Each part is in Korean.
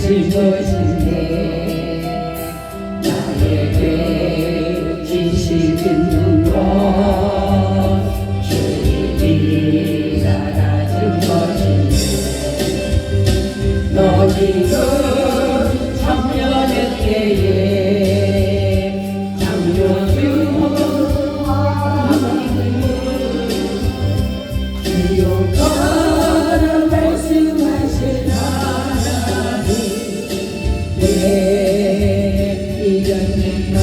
주신 것인데 나에게 지시 듣는 것 주님이 알아준 것인데 너 지금 청년의 때에 장려주 기억하라 말씀하신 하나님 내 이겼는가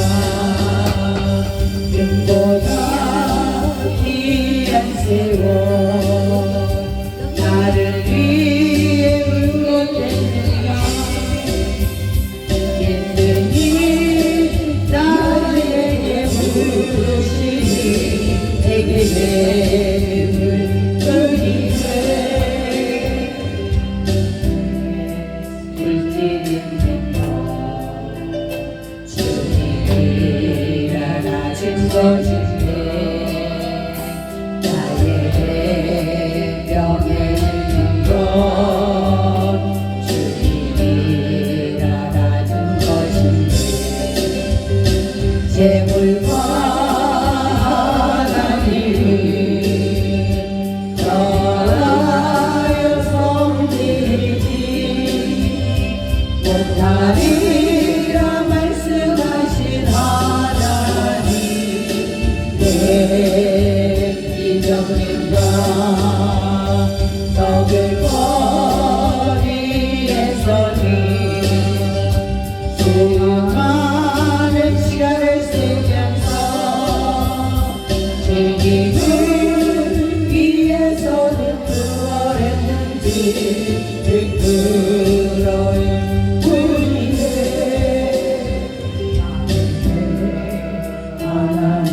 금보다 귀한 세월 나를 위해 울고했느냐 힘들니 나에게 부르시니 내게 내음을 돌리세 불티는 너 주님이 알아준 것인데 나의 병에 있는 것 주님이 알아준 것인데 재물과 하나님을 떠나여 섬기지 못하리라 말씀하신 하나님 내 이적님과 떡을 거리에서는 수많은 시간을 쓰면서 즐김을 위해서는 무엇했는지 부끄러운 뿐이네 하나님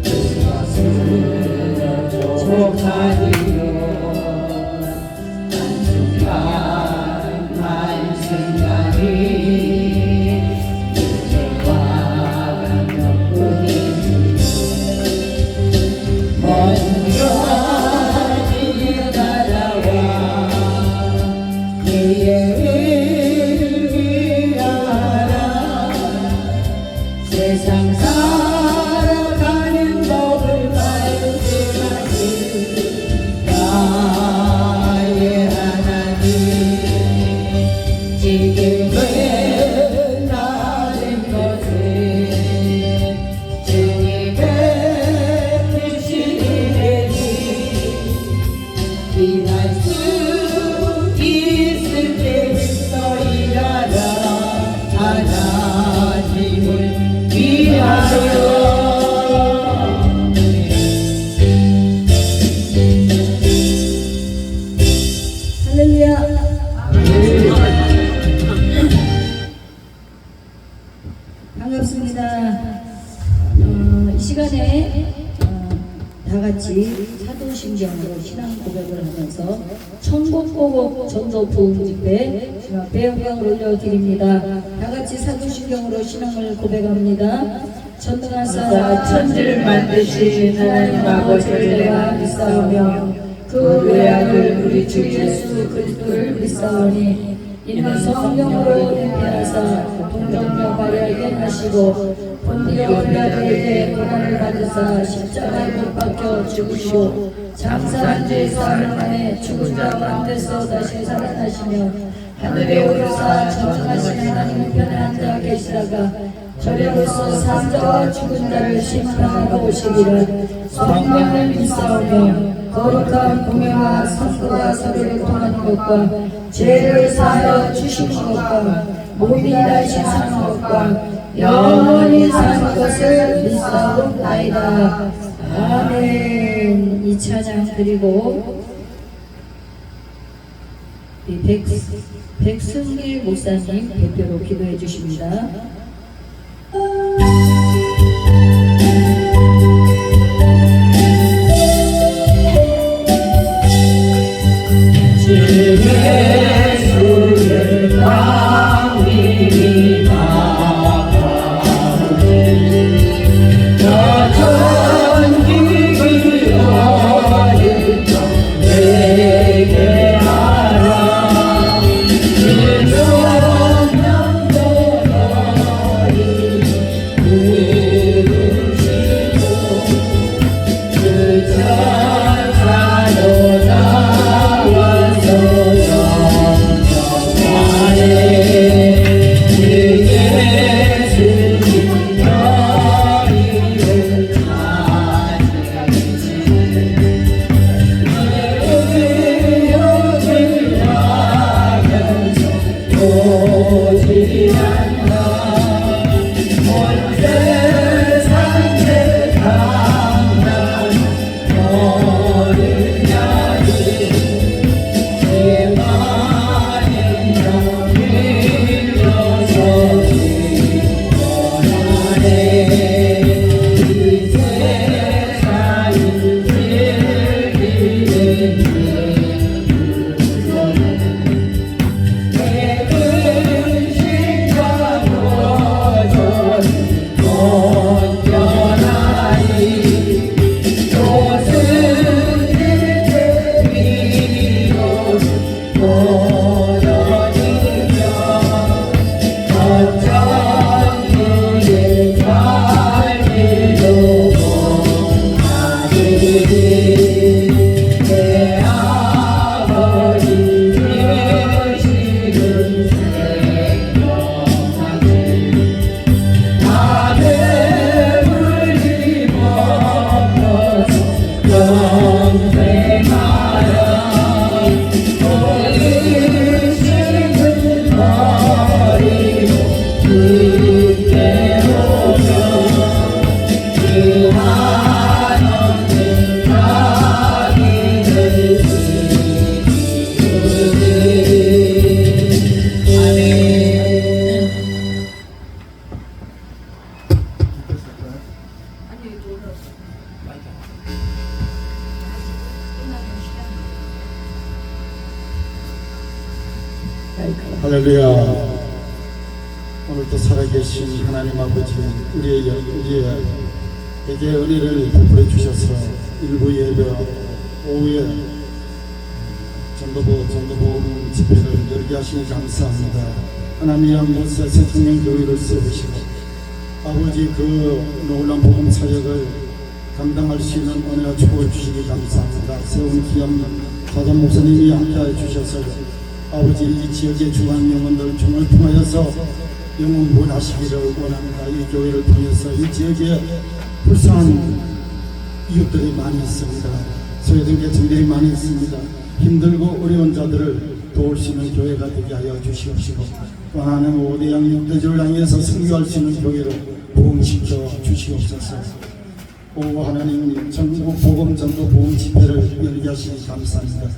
그것을 족하리요 한순간이 이제와 가면뿐이니 먼저 달려나라와 그의 위하라 세상 살아가는 법을 말씀하신 나의 하나님 지금은 나는 것을 주님의 뜻이되니 일할 수 있을 때부터 일하라 하나님을 위하여 할렐루야. 반갑습니다. 이 시간에 다 같이 사도신경으로 신앙 고백을 하면서 천국보고 전도 부흥 집회 주 앞에 영광을 올려드립니다. 다 같이 사도신경으로 신앙을 고백합니다. 전능하사 천지를 만드신 하나님 아버지를 내가 믿사오며 그 외아들 우리 주 예수 그리스도를 믿사오니 이는 성령으로 잉태하사 동정녀 마리아에게 나시고 본디오 빌라도에게 고난을 받으사 십자가에 못 박혀 죽으시고 장사한 지 사흘 만에 죽은 자 가운데서 다시 살아나시며 하늘에 오르사 전능하신 하나님 편에 앉아 계시다가 저리로서 산자와 죽은 자를 심판하러 오시기를 성령을 믿사오며 거룩한 공예와 선교와 서류를 통하는 것과 죄를 사하여 주시는 것과 몸이 다시 사는 것과 영원히 사는 것을 믿사옵나이다. 아멘. 이 찬양 드리고 백승길 목사님 대표로 기도해 주십니다. 예수의 땅이 나가네 저 천국을 어릴 적 내게 알아 할렐루야. 오늘도 살아계신 하나님 아버지, 우리에게 은혜를 베풀어 주셔서 일부 예배, 오후에 전도보험 집회를 열게 하시니 감사합니다. 하나님 양곳에 새생명교회를 세우시고 아버지 그 놀라운 복음 사역을 감당할 수 있는 은혜와 축복을 주시기 감사합니다. 세운 귀한 사장 목사님이 함께해 주셔서 아버지 이 지역의 중앙 영혼들 총을 통하여서 영웅문하시기를 원합니다. 이 교회를 통해서 이 지역에 불쌍한 이웃들이 많이 있습니다. 소외된 계층들이 많이 있습니다. 힘들고 어려운 자들을 도울 수 있는 교회가 되게 하여 주시옵시고 또 하나는 5대양 6대주를 향해서 승리할 수 있는 교회로 부흥시켜 주시옵소서. 오 하나님 전국 복음 전도 부흥 집회를 열게 하시니 감사합니다.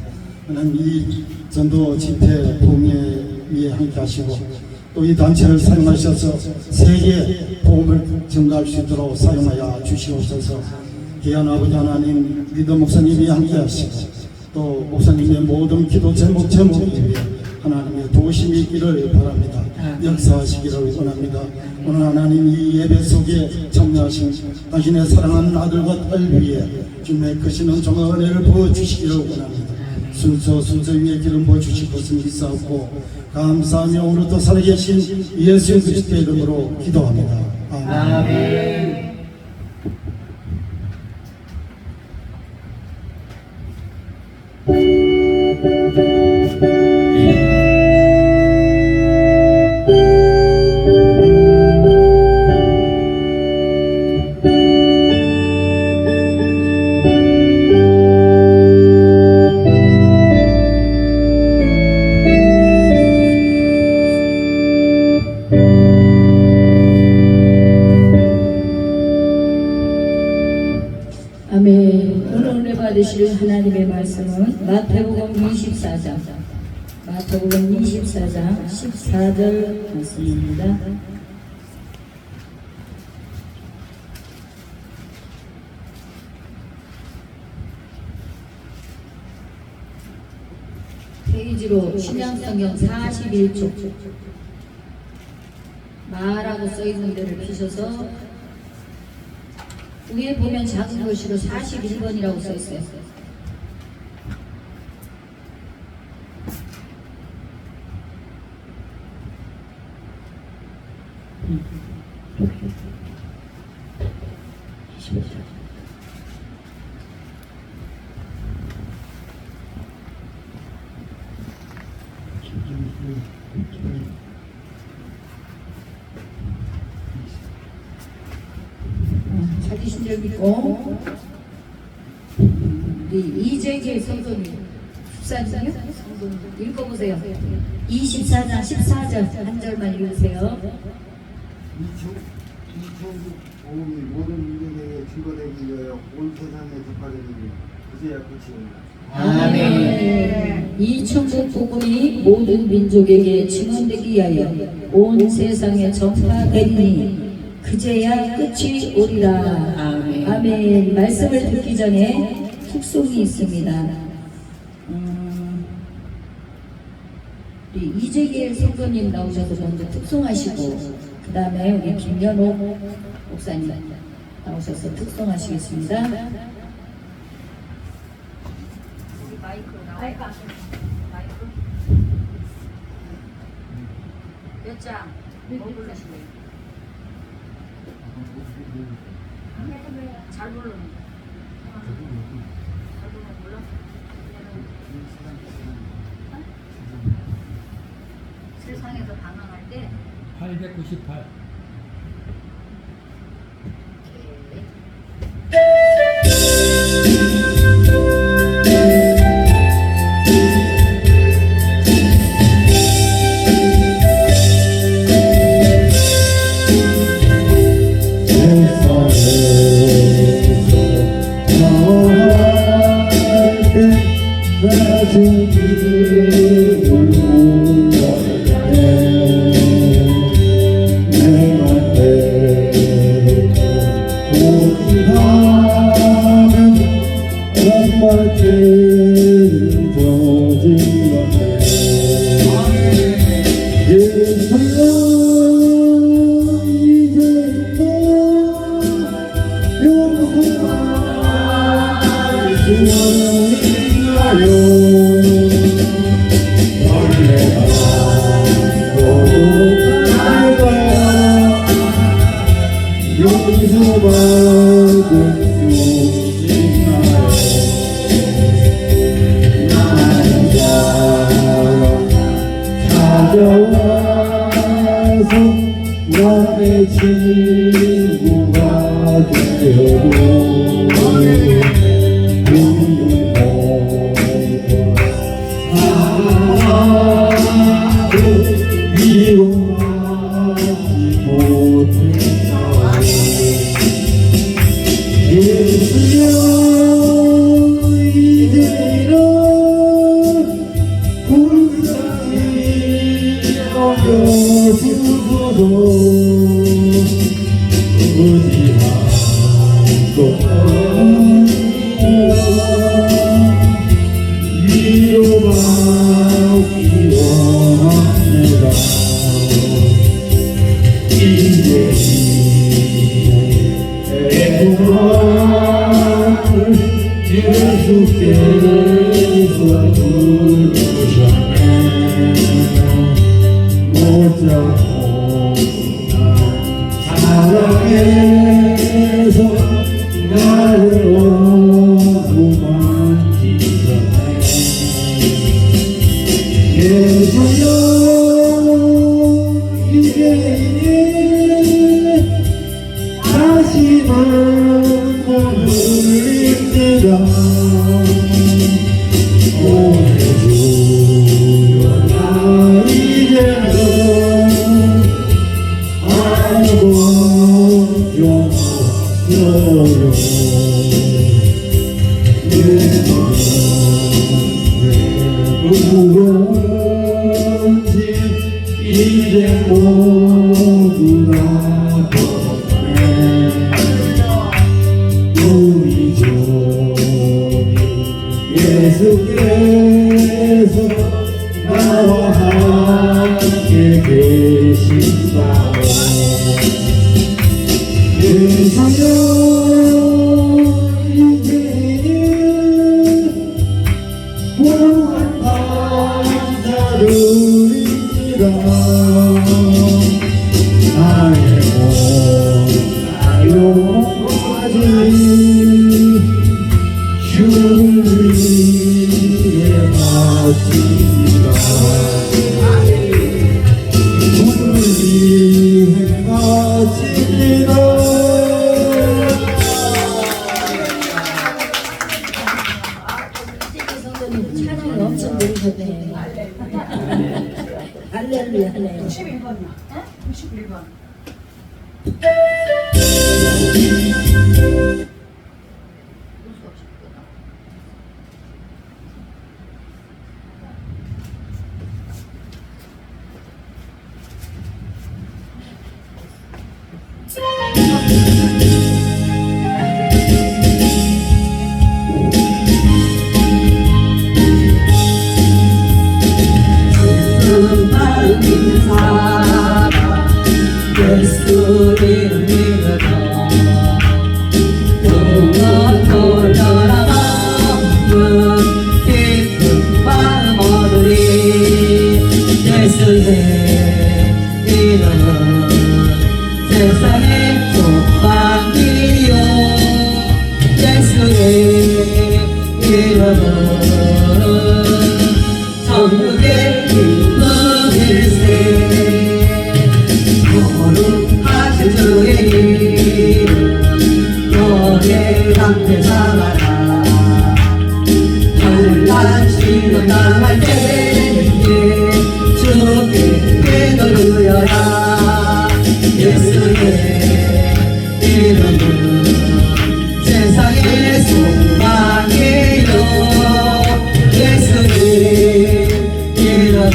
하나님 이 전도 집회 부흥에 위해 함께 하시고 또 이 단체를 사용하셔서 세계 복음을 증가할 수 있도록 사용하여 주시옵소서. 귀한 아버지 하나님 리더 목사님이 함께 하시고 또 목사님의 모든 기도 제목이 위해 하나님의 도우심이 있기를 바랍니다. 역사하시기를 원합니다. 오늘 하나님 이 예배 속에 참여하신 당신의 사랑하는 아들과 딸 위에 주님의 크신 은총과 은혜를 부어주시기를 원합니다. 순서 위에 기름 부어주실 것을 믿사옵고 감사하며 오늘도 살아계신 예수 그리스도의 이름으로 기도합니다. 아멘. 아멘. 오늘 은혜 받으실 하나님의 말씀은 마태복음 24장 14절 말씀입니다. 페이지로 신약성경 41쪽 마라고 써있는 데를 피셔서 위에 보면 작은 글씨로 41번이라고 써있어요. 찾으신 적 있고 우리 이재길 성도님 집사님이요? 읽어보세요. 24장 14절 한 절만 읽으세요. 이천국 복음이 모든 민족에게 증거되기 위하여 온 세상에 전파되니 그제야 끝이옵니다. 아멘. 이 천국 복음이 모든 민족에게 증언되기 위하여 온 세상에 전파되리니 그제야 끝이 오리라. 아멘. 아멘. 말씀을 듣기 전에 툭송이 있습니다. 우리 이재길 성도님 나오셔서 먼저 특송하시고 그 다음에 우리 김연옥 목사님 나오셔서 특송하시겠습니다. 마이크. 몇 장? 뭐 부르시래요? 잘 부르는 잘 부르는 몰라? 세상에서 방황할 때 898. 나의 친구가 되어도 위로하지 못했어. 예수여 이제는 불쌍히 여겨주소서. 의지하고 위로받기 원합니다. 이제 애구원을 예수께서 부르셨네. 못잡고 사랑해서 나를 오고만 지켜내. 예수여 이제는 다시만 못 울립니다. 오늘 주여 나 이제는 알고 용서요. 무거운지 이제 모두 다 벗어내. 우리 주 예수께서 나와 함께 계신다. 예수여 이제는 무한 감사드립니다. 나의 온 나용하지 주를 위해 바칩니다. 주를 위해 바칩니다. 찬양이 엄청 늘으셨네. 할렐루야 하네요. 91번이요. 91번. 예수를 믿어도 동원 돌아가는 깊은 마음 얻으리. 예수의 기쁨일세 거룩하신 주의 이름 너의 강대 삼아라 환란시로 당할 때에 주께 되돌려라 예수의 이름은 세상의 소망이요 예수의 이름은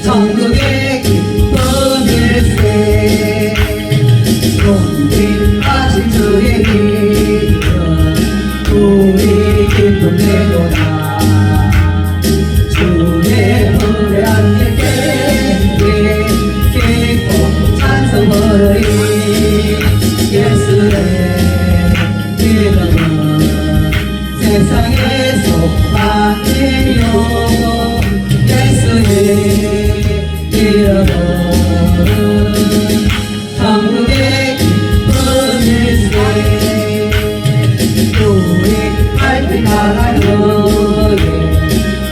천국의 기쁨일세 존귀하신 주의 이름 우리 기쁨 내도다 주의 품에 앉을 때에 기뻐 찬송하리 예수의 이름은 세상의 소망이요 예수의 이름은 천국의 기쁨일세 우리 밝은 나라로에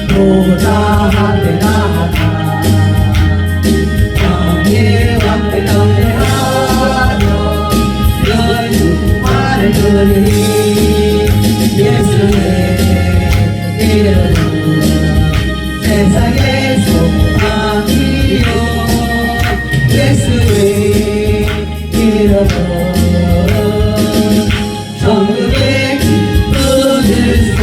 보다 하게 나아가 땅의 왕을 경배하며 열두만을 드리니 예수의 이름은 세상의 소망이요 예수의 이름은 천국의 기쁨일세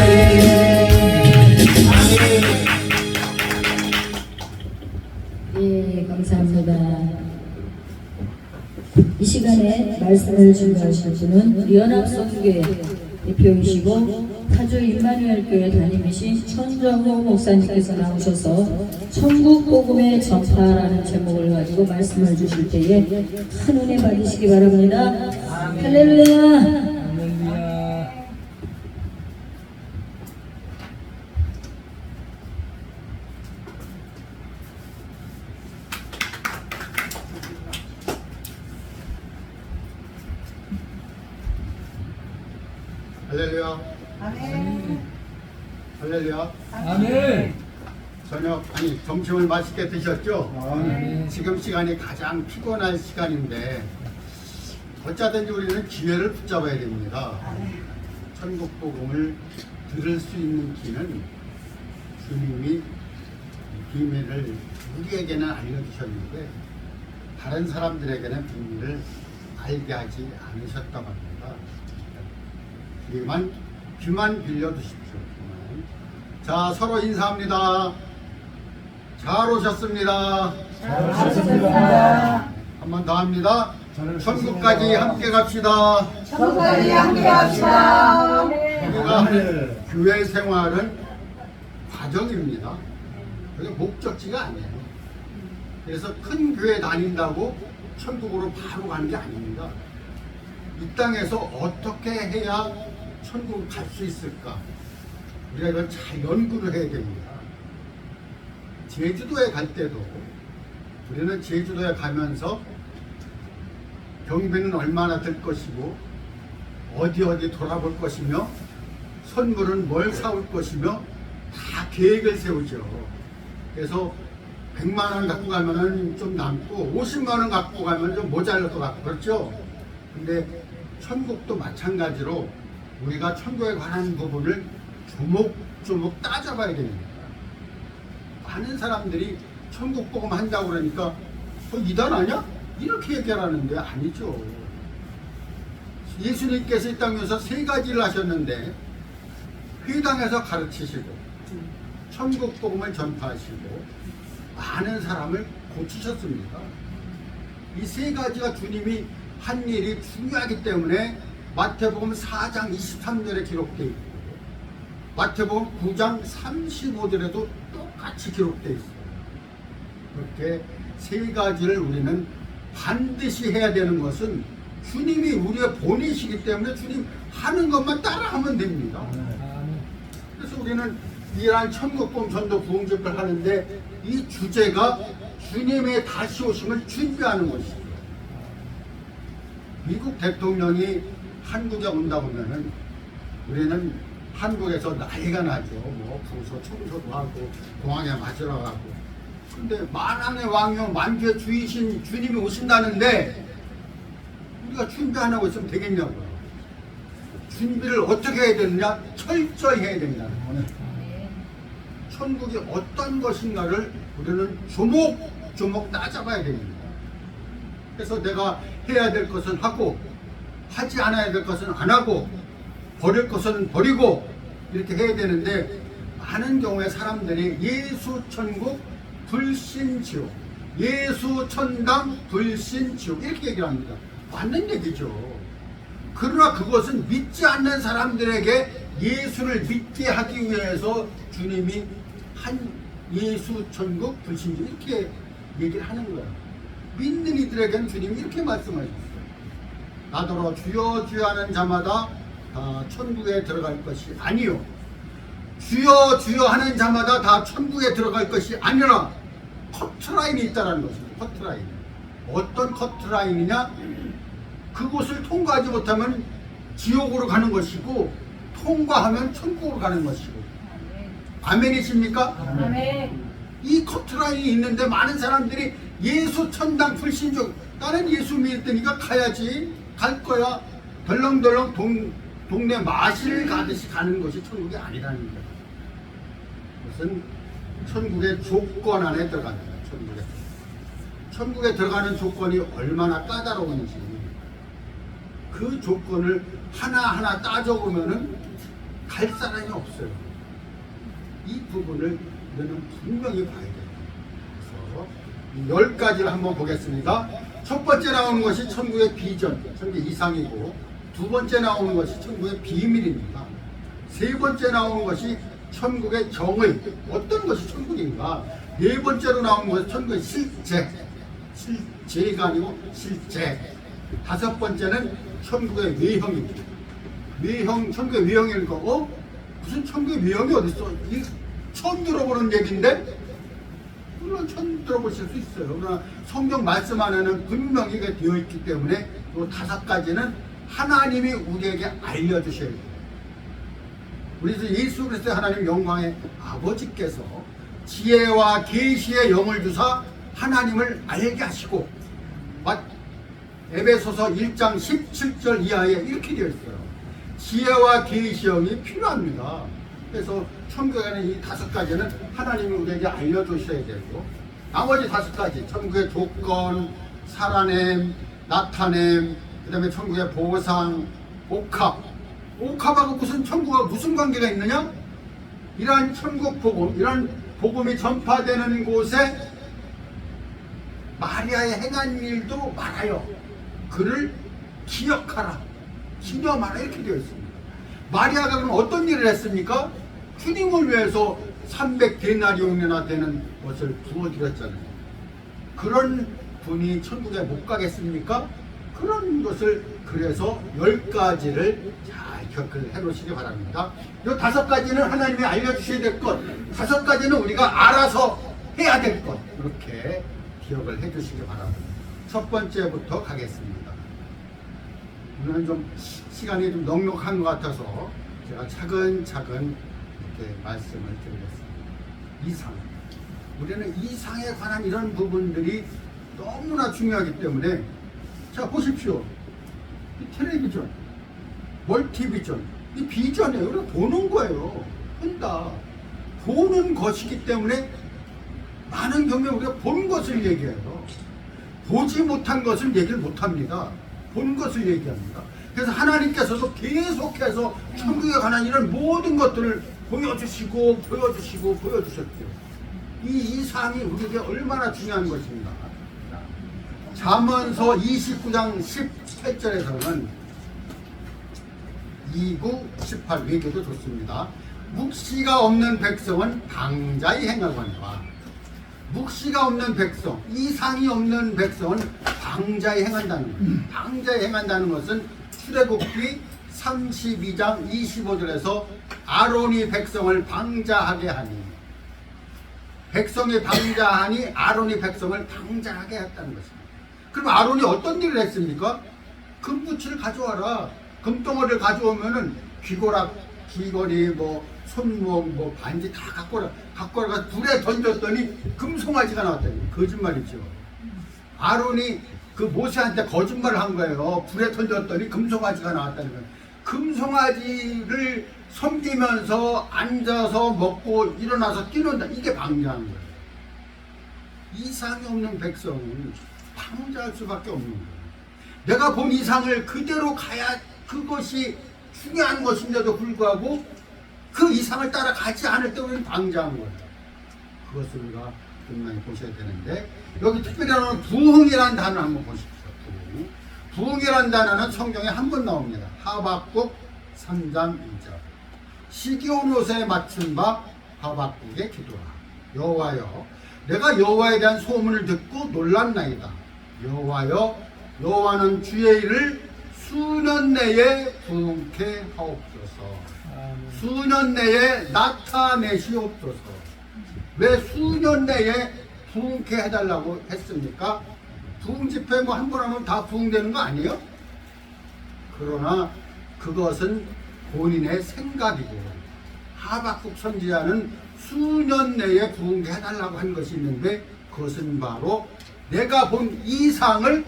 예, 감사합니다. 이 시간에 말씀을 준비하실 분은 우리 연합성교회 대표이시고 타주 임마누엘교회 담임이신 천정호 목사님께서 나오셔서 천국복음의 전파라는 제목을 가지고 말씀을 주실 때에 큰 은혜 받으시기 바랍니다. 할렐루야. 할렐루야. 아멘. 할렐루야. 아멘. 저녁 아니 점심을 맛있게 드셨죠? 지금 시간이 가장 피곤할 시간인데 어쩌든지 우리는 기회를 붙잡아야 됩니다. 천국 복음을 들을 수 있는 기는 주님이 비밀을 우리에게는 알려주셨는데 다른 사람들에게는 비밀을 알게 하지 않으셨다고 합니다. 귀만 빌려주십시오. 귀만. 자, 서로 인사합니다. 잘 오셨습니다. 잘 오셨습니다. 한 번 더 합니다. 천국까지 함께 갑시다. 천국까지 함께 합시다. 우리가 하는 교회 생활은 과정입니다. 그게 목적지가 아니에요. 그래서 큰 교회 다닌다고 천국으로 바로 가는 게 아닙니다. 이 땅에서 어떻게 해야 천국을 갈 수 있을까? 우리가 이걸 잘 연구를 해야 됩니다. 제주도에 갈 때도 우리는 제주도에 가면서 경비는 얼마나 들 것이고 어디 돌아볼 것이며 선물은 뭘 사올 것이며 다 계획을 세우죠. 그래서 100만 원 갖고 가면은 좀 남고 50만 원 갖고 가면 좀 모자랄 것 같고 그렇죠? 근데 천국도 마찬가지로 우리가 천국에 관한 부분을 조목조목 따져봐야 됩니다. 많은 사람들이 천국 복음 한다고 그러니까 이단 아니야? 이렇게 얘기하는데 아니죠. 예수님께서 이 땅에서 3가지를 하셨는데 회당에서 가르치시고 천국 복음을 전파하시고 많은 사람을 고치셨습니다. 이 3가지가 주님이 한 일이 중요하기 때문에 마태복음 4장 23절에 기록되어 있고 마태복음 9장 35절에도 똑같이 기록되어 있어요. 그렇게 3가지를 우리는 반드시 해야 되는 것은 주님이 우리의 본이시기 때문에 주님 하는 것만 따라하면 됩니다. 그래서 우리는 이러한 천국복음 전도 부흥집을 하는데 이 주제가 주님의 다시 오심을 준비하는 것이죠. 미국 대통령이 한국에 온다고 하면은 우리는 한국에서 난리가 나죠. 뭐 부서 청소도 하고 공항에 맞으러 가고. 근데 만왕의 왕이요 만주의 주이신 주님이 오신다는데 우리가 준비 안 하고 있으면 되겠냐고요. 준비를 어떻게 해야 되느냐? 철저히 해야 됩니다. 천국이 어떤 것인가를 우리는 조목조목 따져봐야 됩니다. 그래서 내가 해야 될 것은 하고 하지 않아야 될 것은 안 하고 버릴 것은 버리고 이렇게 해야 되는데 많은 경우에 사람들이 예수 천국 불신 지옥, 예수 천당 불신 지옥 이렇게 얘기를 합니다. 맞는 얘기죠. 그러나 그것은 믿지 않는 사람들에게 예수를 믿게 하기 위해서 주님이 한 예수 천국 불신 지옥 이렇게 얘기를 하는 거예요. 믿는 이들에게는 주님이 이렇게 말씀하셨어요. 나더러 주여 주여 하는 자마다 다 천국에 들어갈 것이 아니요 주여 주여 하는 자마다 다 천국에 들어갈 것이 아니라 커트라인이 있다는 것입니다. 커트라인. 어떤 커트라인이냐? 그곳을 통과하지 못하면 지옥으로 가는 것이고 통과하면 천국으로 가는 것이고. 아멘이십니까? 아멘. 이 커트라인이 있는데 많은 사람들이 예수 천당 불신족 나는 예수 믿으니까 가야지 갈 거야 덜렁덜렁 동네 마실 가듯이 가는 것이 천국이 아니라는 거예요. 그것은 천국의 조건 안에 들어갑니다. 천국에 들어가는 조건이 얼마나 까다로운지 그 조건을 하나하나 따져보면은 갈 사람이 없어요. 이 부분을 우리는 분명히 봐야 돼요. 그래서 10가지를 한번 보겠습니다. 첫 번째 나오는 것이 천국의 비전, 천국의 이상이고 두 번째 나오는 것이 천국의 비밀입니다. 세 번째 나오는 것이 천국의 정의, 어떤 것이 천국인가. 네 번째로 나오는 것이 천국의 실제, 실제가 아니고 실제. 다섯 번째는 천국의 외형입니다. 외형, 천국의 외형일 거고 무슨 천국의 외형이 어딨어? 처음 들어보는 얘기인데 물론 처음 들어보실 수 있어요. 그러나 성경 말씀 안에는 분명히 되어 있기 때문에 이 다섯 가지는 하나님이 우리에게 알려주셔야 돼요. 우리 예수 그리스도의 하나님 영광의 아버지께서 지혜와 계시의 영을 주사 하나님을 알게 하시고 에베소서 1장 17절 이하에 이렇게 되어 있어요. 지혜와 계시의 영이 필요합니다. 그래서 천국에는 이 다섯 가지는 하나님이 우리에게 알려주셔야 되고 나머지 다섯 가지 천국의 조건, 살아냄, 나타냄, 그 다음에 천국의 보상, 옥합하고 무슨 천국과 무슨 관계가 있느냐? 이러한 천국 복음, 이러한 복음이 전파되는 곳에 마리아의 행한 일도 말하여 그를 기억하라, 기념하라 이렇게 되어 있습니다. 마리아가 그럼 어떤 일을 했습니까? 주님을 위해서 300데나리온이나 되는 것을 부어드렸잖아요. 그런 분이 천국에 못 가겠습니까? 그런 것을 그래서 10가지를 잘 기억을 해놓으시기 바랍니다. 이 다섯 가지는 하나님이 알려주셔야 될 것, 다섯 가지는 우리가 알아서 해야 될 것, 이렇게 기억을 해주시기 바랍니다. 첫 번째부터 가겠습니다. 오늘은 좀 시간이 좀 넉넉한 것 같아서 제가 차근차근 이렇게 말씀을 드리겠습니다. 이상. 우리는 이상에 관한 이런 부분들이 너무나 중요하기 때문에 자 보십시오. 이 텔레비전, 멀티비전, 이 비전이에요. 우리가 보는 거예요. 본다. 보는 것이기 때문에 많은 경우에 우리가 본 것을 얘기해요. 보지 못한 것을 얘기를 못합니다. 본 것을 얘기합니다. 그래서 하나님께서도 계속해서 천국에 관한 이런 모든 것들을 보여주시고 보여주셨죠. 이 이상이 우리에게 얼마나 중요한 것인가. 잠언서 29장 18절에서는 29, 18 외계도 좋습니다. 묵시가 없는 백성은 방자히 행하거니와 묵시가 없는 백성, 이상이 없는 백성은 방자히 행한다는 거예요. 방자히 행한다는 것은 출애굽기 32장 25절에서 아론이 백성을 방자하게 하니 백성이 방자하니 아론이 백성을 방자하게 했다는 것입니다. 그럼 아론이 어떤 일을 했습니까? 금붙이를 가져와라. 금덩어리를 가져오면은 귀고락 귀걸이 뭐 손목 뭐 반지 다 갖고 와가 불에 던졌더니 금송아지가 나왔다니. 거짓말이죠. 아론이 그 모세한테 거짓말을 한 거예요. 불에 던졌더니 금송아지가 나왔다는 거예요. 금송아지를 섬기면서 앉아서 먹고 일어나서 뛰는다. 이게 방자한 거예요. 이상이 없는 백성은 방자할 수밖에 없는 거예요. 내가 본 이상을 그대로 가야 그것이 중요한 것인데도 불구하고 그 이상을 따라가지 않을 때 우리는 방자한 거예요. 그것을 우리가 분명히 보셔야 되는데, 여기 특별히 나오는 부흥이라는 단어 한번 보십시오. 부흥이라는 단어는 성경에 한 번 나옵니다. 하박국 3장 2절. 시기온 옷에 맞춘 바 하박국의 기도라. 여호와여, 내가 여호와에 대한 소문을 듣고 놀랐나이다. 여호와여, 여호와는 주의 일을 수년 내에 부흥케 하옵소서. 수년 내에 나타내시옵소서. 왜 수년 내에 부흥케 해달라고 했습니까? 부흥 집회 뭐 한 번 하면 다 부흥되는 거 아니에요? 그러나 그것은 본인의 생각이고, 하박국 선지자는 수년 내에 부흥케 해달라고 한 것이 있는데, 그것은 바로 내가 본 이상을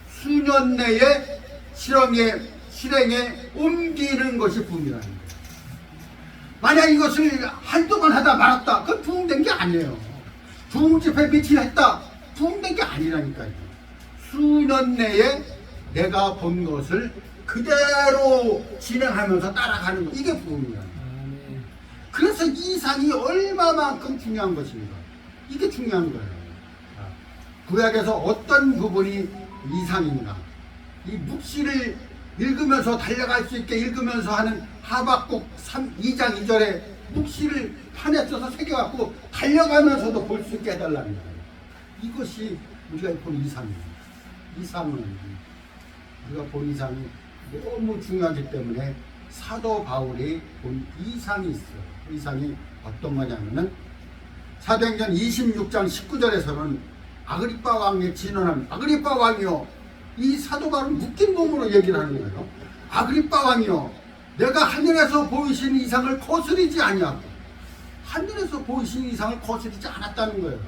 수년 내에 실행에 옮기는 것이 부흥이라는 거예요. 만약 이것을 한동안 하다 말았다, 그건 부흥된 게 아니에요. 부흥 집회 며칠 했다, 부흥된 게 아니라니까요. 수년 내에 내가 본 것을 그대로 진행하면서 따라가는 거, 이게 부흥이야. 그래서 이상이 얼마만큼 중요한 것입니다. 이게 중요한 거예요. 구약에서 어떤 부분이 이상인가? 이 묵시를 읽으면서 달려갈 수 있게 읽으면서 하는 하박국 2장 2절에 묵시를 판에 써서 새겨갖고 달려가면서도 볼 수 있게 해달라는 거예요. 이것이 우리가 본 이상입니다. 이상은 우리가 본 이상이 너무 중요하기 때문에 사도 바울이 본 이상이 있어요. 그 이상이 어떤 거냐면은 사도행전 26장 19절에서는 아그리빠 왕의 진언한 아그리빠 왕이요, 이 사도 바울은 묶인 몸으로 얘기를 하는 거예요. 아그리빠 왕이요, 내가 하늘에서 보이신 이상을 거스르지 아니하고, 하늘에서 보이신 이상을 거스르지 않았다는 거예요.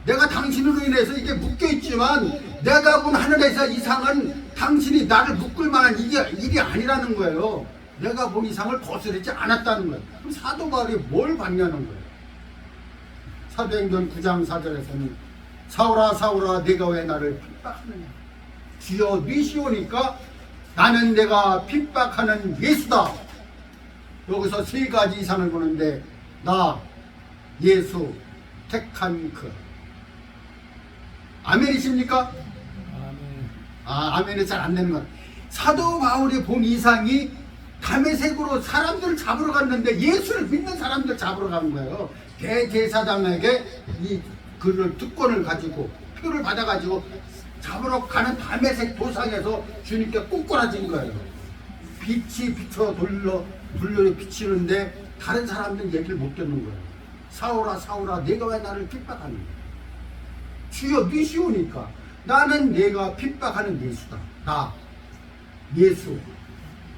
내가 당신으로 인해서 이게 묶여있지만 내가 본 하늘에서 이상은 당신이 나를 묶을 만한 일이 아니라는 거예요. 내가 본 이상을 거스르지 않았다는 거예요. 그럼 사도 바울이 뭘 봤냐는 거예요. 사도행전 9장 4절에서는 사울아 사울아 내가 왜 나를 핍박하느냐, 주여 니시오니까 나는 내가 핍박하는 예수다. 여기서 세 가지 이상을 보는데, 나, 예수, 택한 그. 아멘이십니까? 아멘이 잘 안 되는 것. 사도 바울이 본 이상이 다메섹으로 사람들을 잡으러 갔는데 예수를 믿는 사람들 잡으러 간 거예요. 대제사장에게 이 그를 특권을 가지고 표를 받아가지고 잡으러 가는 다메섹 도상에서 주님께 꼬꾸라진 거예요. 빛이 비춰 돌려 비치는데 다른 사람들은 얘기를 못 듣는 거예요. 사울아 사울아 내가 왜 나를 핍박하는 거야. 주여 니시오니까 나는 내가 핍박하는 예수다. 나 예수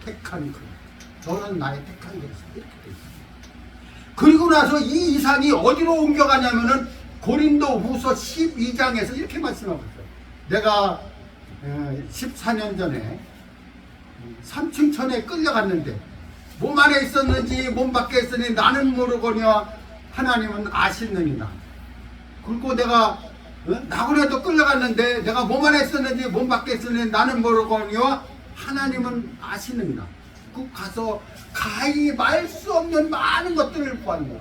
택한 그, 너는 나의 택한 예수. 이렇게 돼 있어요. 그리고 나서 이 이상이 어디로 옮겨가냐면은 고린도 후서 12장에서 이렇게 말씀하고 있어요. 내가 14년 전에 삼층천에 끌려갔는데 몸 안에 있었는지 몸 밖에 있었는지 나는 모르거니와 하나님은 아시느니라. 그리고 내가 나그네도 끌려갔는데 내가 몸 안에 있었는지 몸 밖에 있었는지 나는 모르거니와 하나님은 아시느니라. 그 가서 가히 말 수 없는 많은 것들을 보았노라.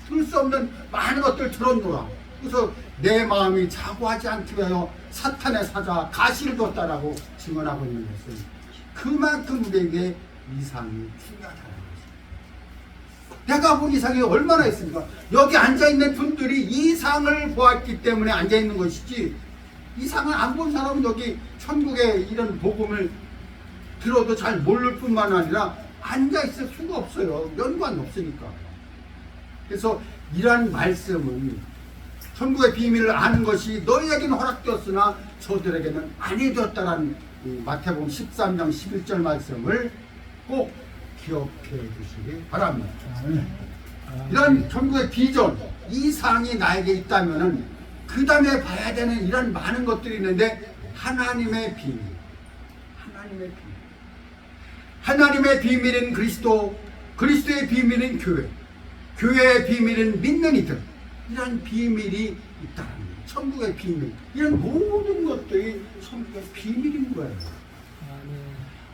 들을 수 없는 많은 것들을 들었노라. 그래서 내 마음이 자고하지 않기 위하여 사탄의 사자 가시를 뒀다라고 증언하고 있는 것은 그만큼 우리에게 이상이 중요하다는 것입니다. 내가 본 이상이 얼마나 있습니까? 여기 앉아있는 분들이 이상을 보았기 때문에 앉아있는 것이지, 이상을 안 본 사람은 여기 천국의 이런 복음을 들어도 잘 모를 뿐만 아니라 앉아있을 수가 없어요. 연관 없으니까. 그래서 이러한 말씀은 천국의 비밀을 아는 것이 너희에게는 허락되었으나 저들에게는 아니 되었다라는 마태복음 13장 11절 말씀을 꼭 기억해 주시기 바랍니다. 이런 천국의 비전, 이상이 나에게 있다면은 그 다음에 봐야 되는 이런 많은 것들이 있는데 하나님의 비밀, 하나님의 비밀은 그리스도, 그리스도의 비밀은 교회, 교회의 비밀은 믿는 이들. 이런 비밀이 있다는 거예요. 천국의 비밀. 이런 모든 것들이 천국의 비밀인 거예요.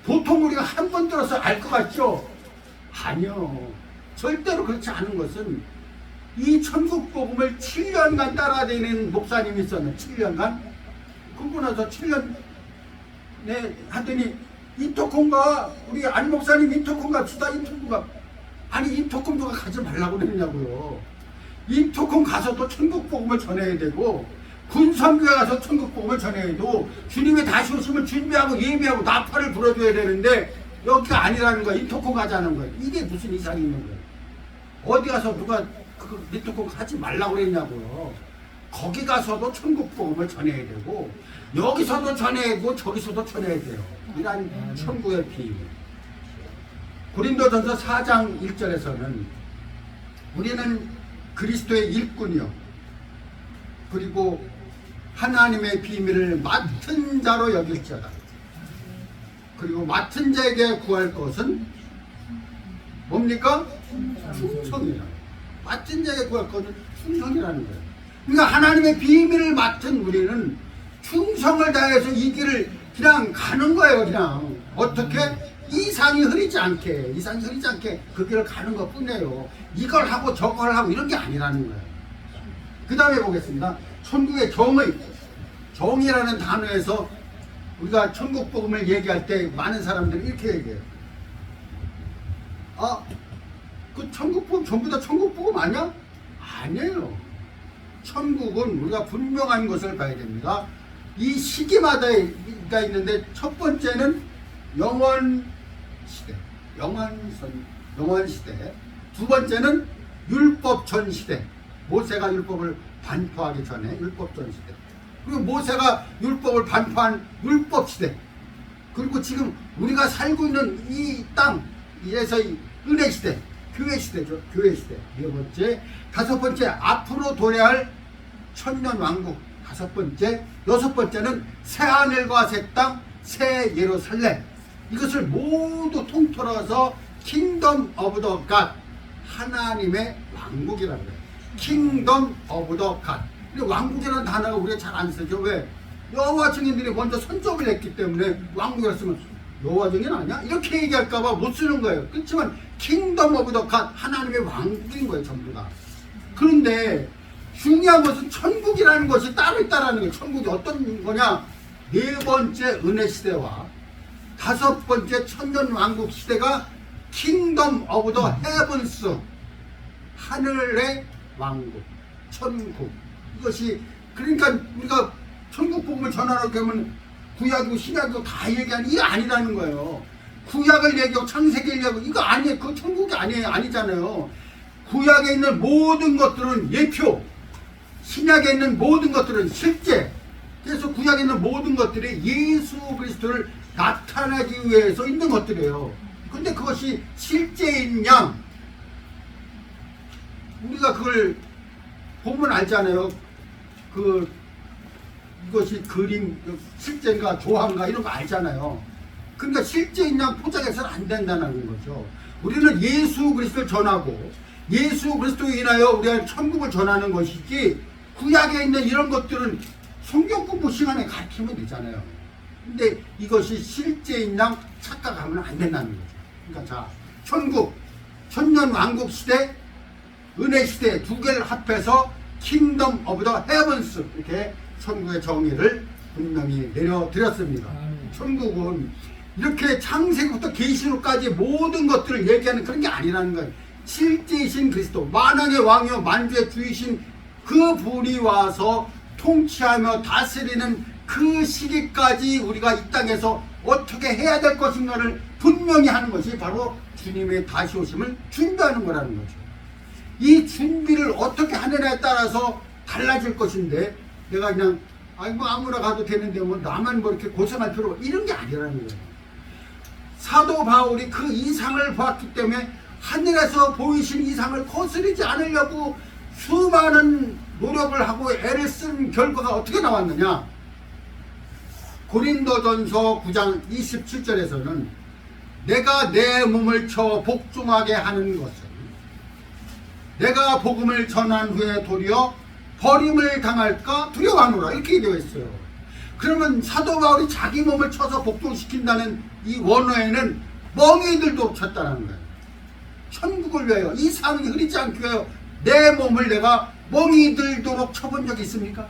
보통 우리가 한 번 들어서 알 것 같죠? 아니요. 절대로 그렇지 않은 것은 이 천국 복음을 7년간 따라다니는 목사님이 있었는데 7년간 그러고 나서 7년 하더니 인터콤가 우리 안 목사님 인터콤 갑시다. 인터콤가 아니 인터콤 누가 가지 말라고 그랬냐고요. 인터콤 가서도 천국 복음을 전해야 되고 군선교회 가서 천국 복음을 전해야 되고 주님의 다시 오심을 준비하고 예배하고 나팔을 불어줘야 되는데 여기가 아니라는 거야. 인터콤 가자는 거야. 이게 무슨 이상이 있는 거야. 어디 가서 누가 그 인터콤 가지 말라고 그랬냐고요. 거기 가서도 천국 복음을 전해야 되고 여기서도 전해야 되고 저기서도 전해야 돼요. 이런 천국의 비밀. 고린도전서 4장 1절에서는 우리는 그리스도의 일꾼이요 그리고 하나님의 비밀을 맡은 자로 여길지어다. 그리고 맡은 자에게 구할 것은 뭡니까? 충성이라. 맡은 자에게 구할 것은 충성이라는 거예요. 그러니까 하나님의 비밀을 맡은 우리는 충성을 다해서 이 길을 그냥 가는 거예요. 그냥 어떻게 이상이 흐리지 않게 그 길을 가는 것 뿐이에요. 이걸 하고 저걸 하고 이런 게 아니라는 거예요. 그 다음에 보겠습니다. 천국의 정의라는 단어에서 우리가 천국 복음을 얘기할 때 많은 사람들이 이렇게 얘기해요. 아, 그 천국 복음 전부 다 천국 복음 아니야? 아니에요. 천국은 우리가 분명한 것을 봐야 됩니다. 이 시기마다 있는데 첫 번째는 영원 시대. 두 번째는 율법 전 시대. 모세가 율법을 반포하기 전에 율법 전 시대. 그리고 모세가 율법을 반포한 율법 시대. 그리고 지금 우리가 살고 있는 이 땅, 이래서 은혜 시대, 교회 시대죠. 교회 시대. 네 번째. 다섯 번째, 앞으로 도래할 천년 왕국. 다섯 번째. 여섯 번째는 새 하늘과 새 땅, 새 예루살렘. 이것을 모두 통틀어서 킹덤 오브 더 갓, 하나님의 왕국이라는 거예요. 킹덤 오브 더 갓. 근데 왕국이라는 단어가 우리가 잘 안 쓰죠. 왜? 여호와 증인들이 먼저 선점을 했기 때문에 왕국이라 쓰면 여호와 증인 아니야? 이렇게 얘기할까봐 못 쓰는 거예요. 그렇지만 킹덤 오브 더 갓, 하나님의 왕국인 거예요. 전부 다. 그런데 중요한 것은 천국이라는 것이 따로 있다라는 거예요. 천국이 어떤 거냐? 네 번째 은혜 시대와 다섯 번째 천년 왕국 시대가 킹덤 오브 더 헤븐스, 하늘의 왕국, 천국. 이것이 그러니까 우리가 천국 복음을 전하라고 하면 구약이고 신약이고 다 얘기하는 이게 아니라는 거예요. 구약을 얘기하고 창세기를 얘기하고 이거 아니에요. 그 천국이 아니에요. 아니잖아요. 구약에 있는 모든 것들은 예표, 신약에 있는 모든 것들은 실제. 그래서 구약에 있는 모든 것들이 예수 그리스도를 나타내기 위해서 있는 것들이에요. 근데 그것이 실제인 양 우리가 그걸 보면 알잖아요. 이것이 그림 실제인가 조화인가 이런 거 알잖아요. 그러니까 실제인 양 포장해서는 안 된다는 거죠. 우리는 예수 그리스도를 전하고 예수 그리스도에 인하여 우리가 천국을 전하는 것이지 구약에 있는 이런 것들은 성경 공부 시간에 가르치면 되잖아요. 근데 이것이 실제인 양 착각하면 안 된다는 거죠. 그러니까 자, 천국, 천년 왕국 시대, 은혜 시대 두 개를 합해서 킹덤 오브 더 헤븐스 이렇게 천국의 정의를 분명히 내려드렸습니다. 천국은 이렇게 창세기부터 계시록까지 모든 것들을 얘기하는 그런 게 아니라는 거예요. 실제이신 그리스도, 만왕의 왕이요 만주의 주이신 그 분이 와서 통치하며 다스리는 그 시기까지 우리가 이 땅에서 어떻게 해야 될 것인가를 분명히 하는 것이 바로 주님의 다시 오심을 준비하는 거라는 거죠. 이 준비를 어떻게 하느냐에 따라서 달라질 것인데 내가 그냥 아무나 가도 되는데 뭐 나만 뭐 이렇게 고생할 필요 이런 게 아니라는 거예요. 사도 바울이 그 이상을 보았기 때문에 하늘에서 보이신 이상을 거스르지 않으려고 수많은 노력을 하고 애를 쓴 결과가 어떻게 나왔느냐. 고린도전서 9장 27절에서는 내가 내 몸을 쳐 복종하게 하는 것은 내가 복음을 전한 후에 도리어 버림을 당할까 두려워하노라, 이렇게 되어 있어요. 그러면 사도 바울이 자기 몸을 쳐서 복종시킨다는 이 원어에는 멍에들도 쳤다는 거예요. 천국을 위하여, 이 상이 흐리지 않기 위하여 내 몸을 내가 멍이 들도록 쳐본 적이 있습니까?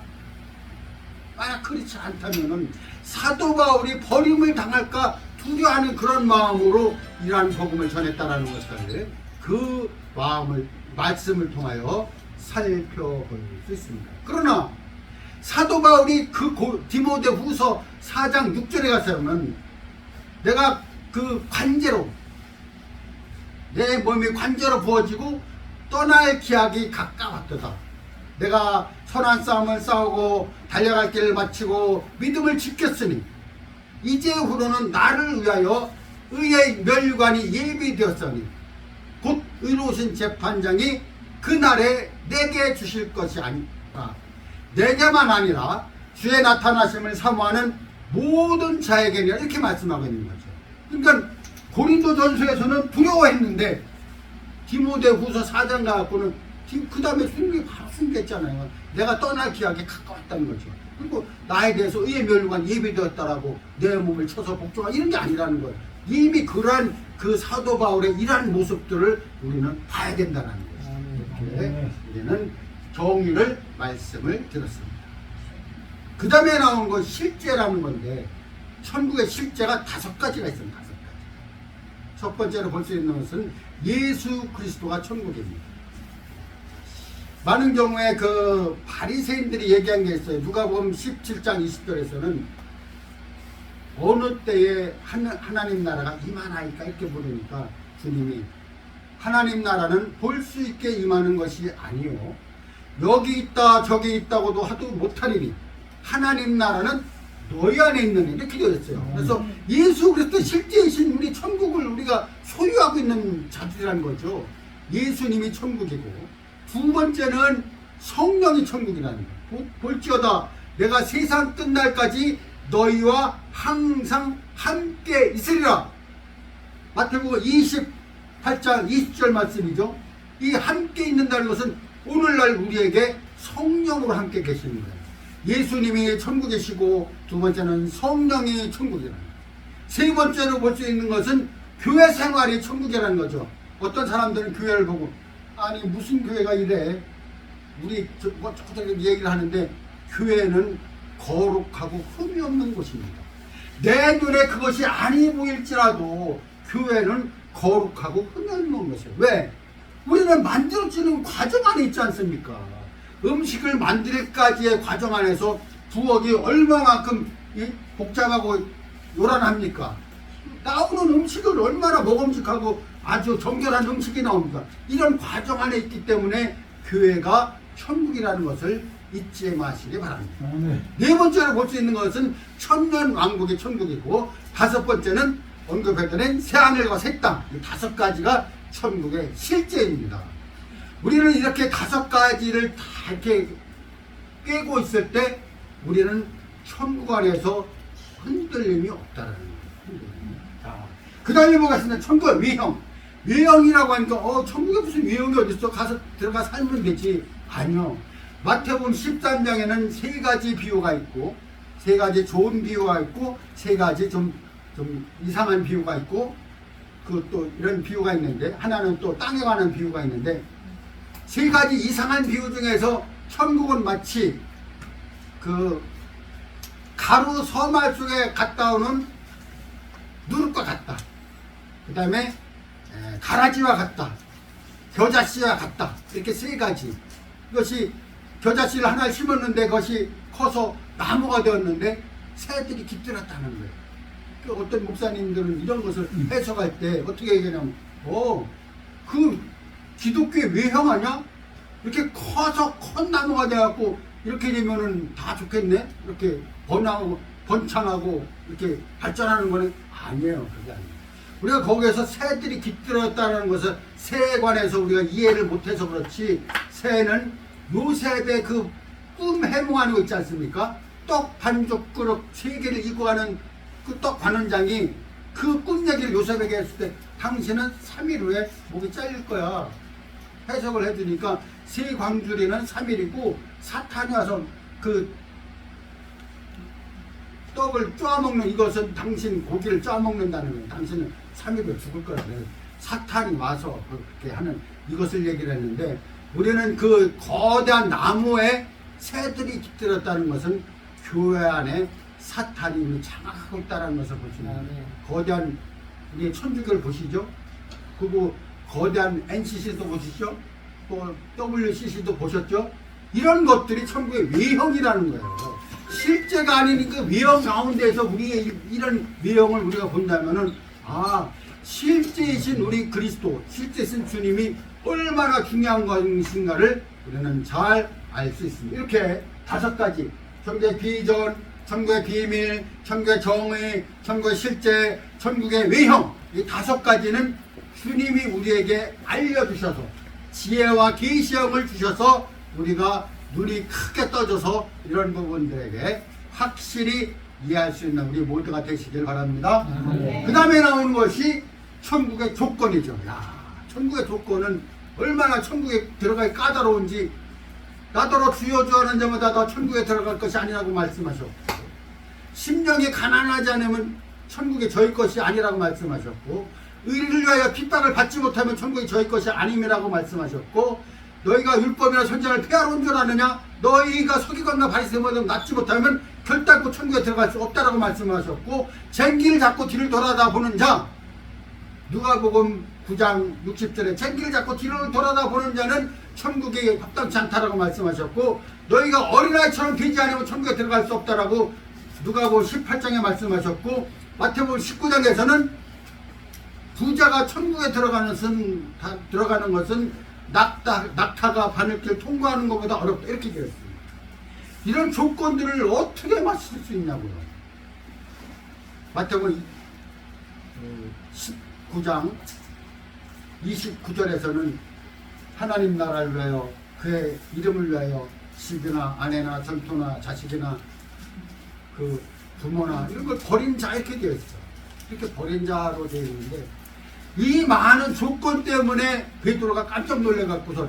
만약 그렇지 않다면 사도 바울이 버림을 당할까 두려워하는 그런 마음으로 이러한 복음을 전했다라는 것을 그 말씀을 통하여 살펴볼 수 있습니다. 그러나 사도 바울이 그 디모데 후서 4장 6절에 가서는 내가 그 관제로, 내 몸이 관제로 부어지고 떠날 기약이 가까웠도다. 내가 선한 싸움을 싸우고 달려갈 길을 마치고 믿음을 지켰으니 이제후로는 나를 위하여 의의 멸관이 예비되었으니 곧 의로우신 재판장이 그날에 내게 주실 것이 아니라 내게만 아니라 주의 나타나심을 사모하는 모든 자에게냐, 이렇게 말씀하고 있는 거죠. 그러니까 고린도전서에서는 두려워했는데 디모데 후서 4장 가갖고는 그 다음에 바로 숨겼잖아요. 내가 떠날 기약에 가까웠다는 거죠. 그리고 나에 대해서 의의 멸관 예비되었다라고 내 몸을 쳐서 복종하, 이런 게 아니라는 거예요. 이미 그러한 그 사도 바울의 이러한 모습들을 우리는 봐야 된다는 거죠. 이렇게 우리는 정의를 말씀을 들었습니다. 그 다음에 나온 건 실제라는 건데, 천국의 실제가 5가지가 있습니다. 5가지. 첫 번째로 볼 수 있는 것은 예수 그리스도가 천국입니다. 많은 경우에 그 바리새인들이 얘기한 게 있어요. 누가복음 17장 20절에서는 어느 때에 하나님 나라가 임하나이까, 이렇게 물으니까 주님이 하나님 나라는 볼 수 있게 임하는 것이 아니요 여기 있다 저기 있다고도 하도 못하리니 하나님 나라는 너희 안에 있는, 이렇게 되어 있어요. 그래서 예수 그리스도 실제이신 우리 천국을 우리가 소유하고 있는 자들이라는 거죠. 예수님이 천국이고, 두 번째는 성령이 천국이라는 거예요. 볼지어다 내가 세상 끝날까지 너희와 항상 함께 있으리라. 마태복음 28장 20절 말씀이죠. 이 함께 있는다는 것은 오늘날 우리에게 성령으로 함께 계시는 거예요. 예수님이 천국이시고, 두 번째는 성령이 천국이라는 거예요. 세 번째로 볼 수 있는 것은 교회 생활이 천국이라는 거죠. 어떤 사람들은 교회를 보고 아니 무슨 교회가 이래, 우리 저들 얘기를 하는데 교회는 거룩하고 흠이 없는 곳입니다. 내 눈에 그것이 아니 보일지라도 교회는 거룩하고 흠이 없는 것이에요. 왜? 우리는 만들어지는 과정 안에 있지 않습니까? 음식을 만들기까지의 과정 안에서 부엌이 얼마만큼 복잡하고 요란합니까? 나오는 음식을 얼마나 먹음직하고 아주 정결한 음식이 나옵니까? 이런 과정 안에 있기 때문에 교회가 천국이라는 것을 잊지 마시기 바랍니다. 네 번째로 볼 수 있는 것은 천년 왕국이 천국이고, 다섯 번째는 언급했던 새하늘과 새 땅, 이 5가지가 천국의 실제입니다. 우리는 이렇게 5가지를 다 이렇게 꿰고 있을 때 우리는 천국 안에서 흔들림이 없다라는 거예요. 그 다음에 뭐가 있습니까? 천국의 외형. 외형이라고 하니까 천국에 무슨 외형이 어딨어? 가서 들어가 살면 되지. 아니요. 마태복음 13장에는 3가지 비유가 있고, 3가지 좋은 비유가 있고, 3가지 좀 이상한 비유가 있고, 그 또 이런 비유가 있는데, 하나는 또 땅에 관한 비유가 있는데, 3가지 이상한 비유 중에서 천국은 마치 그 가루 서말 속에 갔다 오는 누룩과 같다. 그 다음에 가라지와 같다. 겨자씨와 같다. 이렇게 3가지. 이것이 겨자씨를 하나 심었는데 그것이 커서 나무가 되었는데 새들이 깃들었다는 거예요. 그 어떤 목사님들은 이런 것을 해석할 때 어떻게 얘기하냐면 그 기독교의 외형 아니야? 이렇게 커서 큰 나무가 돼갖고 이렇게 되면은 다 좋겠네? 이렇게 번창하고 이렇게 발전하는 거는 아니에요. 그게 아니에요. 우리가 거기에서 새들이 깃들었다는 것을 새에 관해서 우리가 이해를 못해서 그렇지, 새는 요셉의 그 꿈 해몽하는 거 있지 않습니까? 떡 반죽 그릇 3개를 이고 가는 그 떡 관원장이 그 꿈 얘기를 요셉에게 했을 때 당신은 3일 후에 목이 잘릴 거야 해석을 해주니까 세 광주리는 3일이고 사탄이 와서 그 떡을 쪼아먹는, 이것은 당신 고기를 쪼아먹는다는 거예요. 당신은 3일 후에 죽을 거야. 사탄이 와서 그렇게 하는 이것을 얘기를 했는데, 우리는 그 거대한 나무에 새들이 깃들었다는 것은 교회 안에 사탄이 우리 장악하고 있다는 것을 보시면 거대한 우리 천주교를 보시죠. 그리고 거대한 NCC도 보시죠. 또 WCC도 보셨죠. 이런 것들이 천국의 외형이라는 거예요. 실제가 아닌 그 외형 가운데에서 우리의 이런 외형을 우리가 본다면은, 아, 실제이신 우리 그리스도, 실제이신 주님이 얼마나 중요한 것인가를 우리는 잘 알 수 있습니다. 이렇게 5가지, 천국의 비전, 천국의 비밀, 천국의 정의, 천국의 실제, 천국의 외형, 이 5가지는 주님이 우리에게 알려주셔서 지혜와 계시형을 주셔서 우리가 눈이 크게 떠져서 이런 부분들에게 확실히 이해할 수 있는 우리 모두가 되시길 바랍니다. 그 다음에 나오는 것이 천국의 조건이죠. 야, 천국의 조건은 얼마나 천국에 들어가기 까다로운지, 나더러 주여 주여 하는 자마다 너 천국에 들어갈 것이 아니라고 말씀하셨고, 심령이 가난하지 않으면 천국이 저희 것이 아니라고 말씀하셨고, 의리를 위하여 핍박을 받지 못하면 천국이 저희 것이 아님이라고 말씀하셨고, 너희가 율법이나 선지자를 폐하러 온 줄 아느냐? 너희가 서기관과 바리새인보다 낫지 못하면 결단코 천국에 들어갈 수 없다라고 말씀하셨고, 쟁기를 잡고 뒤를 돌아다 보는 자, 누가복음 9장 60절에 쟁기를 잡고 뒤를 돌아다 보는 자는 천국에 합당치 않다라고 말씀하셨고, 너희가 어린아이처럼 되지 않으면 천국에 들어갈 수 없다라고 누가복음 18장에 말씀하셨고, 마태복음 19장에서는 부자가 천국에 들어가는 것은 낙타가 바늘길 통과하는 것보다 어렵다, 이렇게 되었습니다. 이런 조건들을 어떻게 맞출 수 있냐고요. 마태복음 19장 29절에서는 하나님 나라를 위하여 그의 이름을 위하여 집이나 아내나 전토나 자식이나 그 부모나 이런 걸 버린 자, 이렇게 되어 있어요. 이렇게 버린 자로 되어 있는데, 이 많은 조건 때문에 베드로가 깜짝 놀래갖고서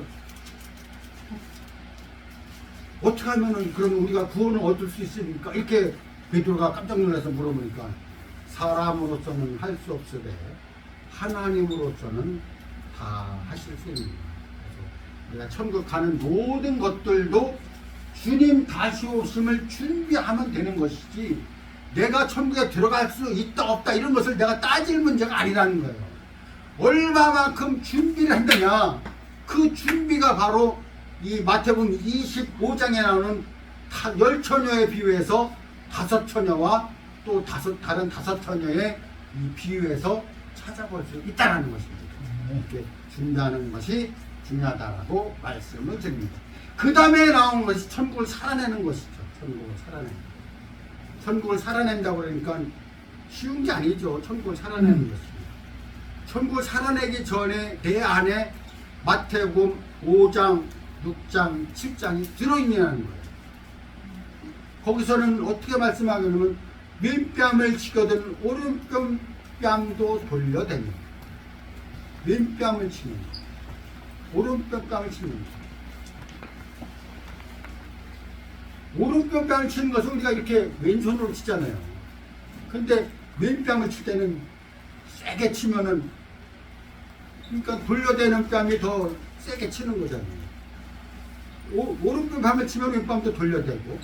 어떻게 하면은 그러면 우리가 구원을 얻을 수 있습니까? 이렇게 베드로가 깜짝 놀라서 물어보니까, 사람으로서는 할 수 없으되 하나님으로서는 다 하실 수 있는 거예요. 그래서 우리가 천국 가는 모든 것들도 주님 다시 오심을 준비하면 되는 것이지, 내가 천국에 들어갈 수 있다 없다 이런 것을 내가 따질 문제가 아니라는 거예요. 얼마만큼 준비를 한다냐, 그 준비가 바로 이 마태복음 25장에 나오는 10처녀에 비유해서 5처녀와 또 다른 5처녀에 비유해서 찾아볼 수 있다는 것입니다. 이렇게 준비하는 것이 중요하다고 말씀을 드립니다. 그 다음에 나온 것이 천국을 살아내는 것이죠. 천국을 살아낸다고 그러니까 쉬운 게 아니죠. 천국을 살아내는 것입니다. 천국을 살아내기 전에 내 안에 마태복음 5장, 6장, 7장이 들어있냐는 거예요. 거기서는 어떻게 말씀하냐면, 왼뺨을 치거든 오른뺨도 돌려대며, 왼뺨을 치는 거, 오른뺨을 치는 거. 오른뺨을 치는 것은 우리가 이렇게 왼손으로 치잖아요. 근데 왼뺨을 칠 때는 세게 치면은, 그러니까 돌려대는 뺨이 더 세게 치는 거잖아요. 오른뺨을 치면 왼뺨도 돌려대고,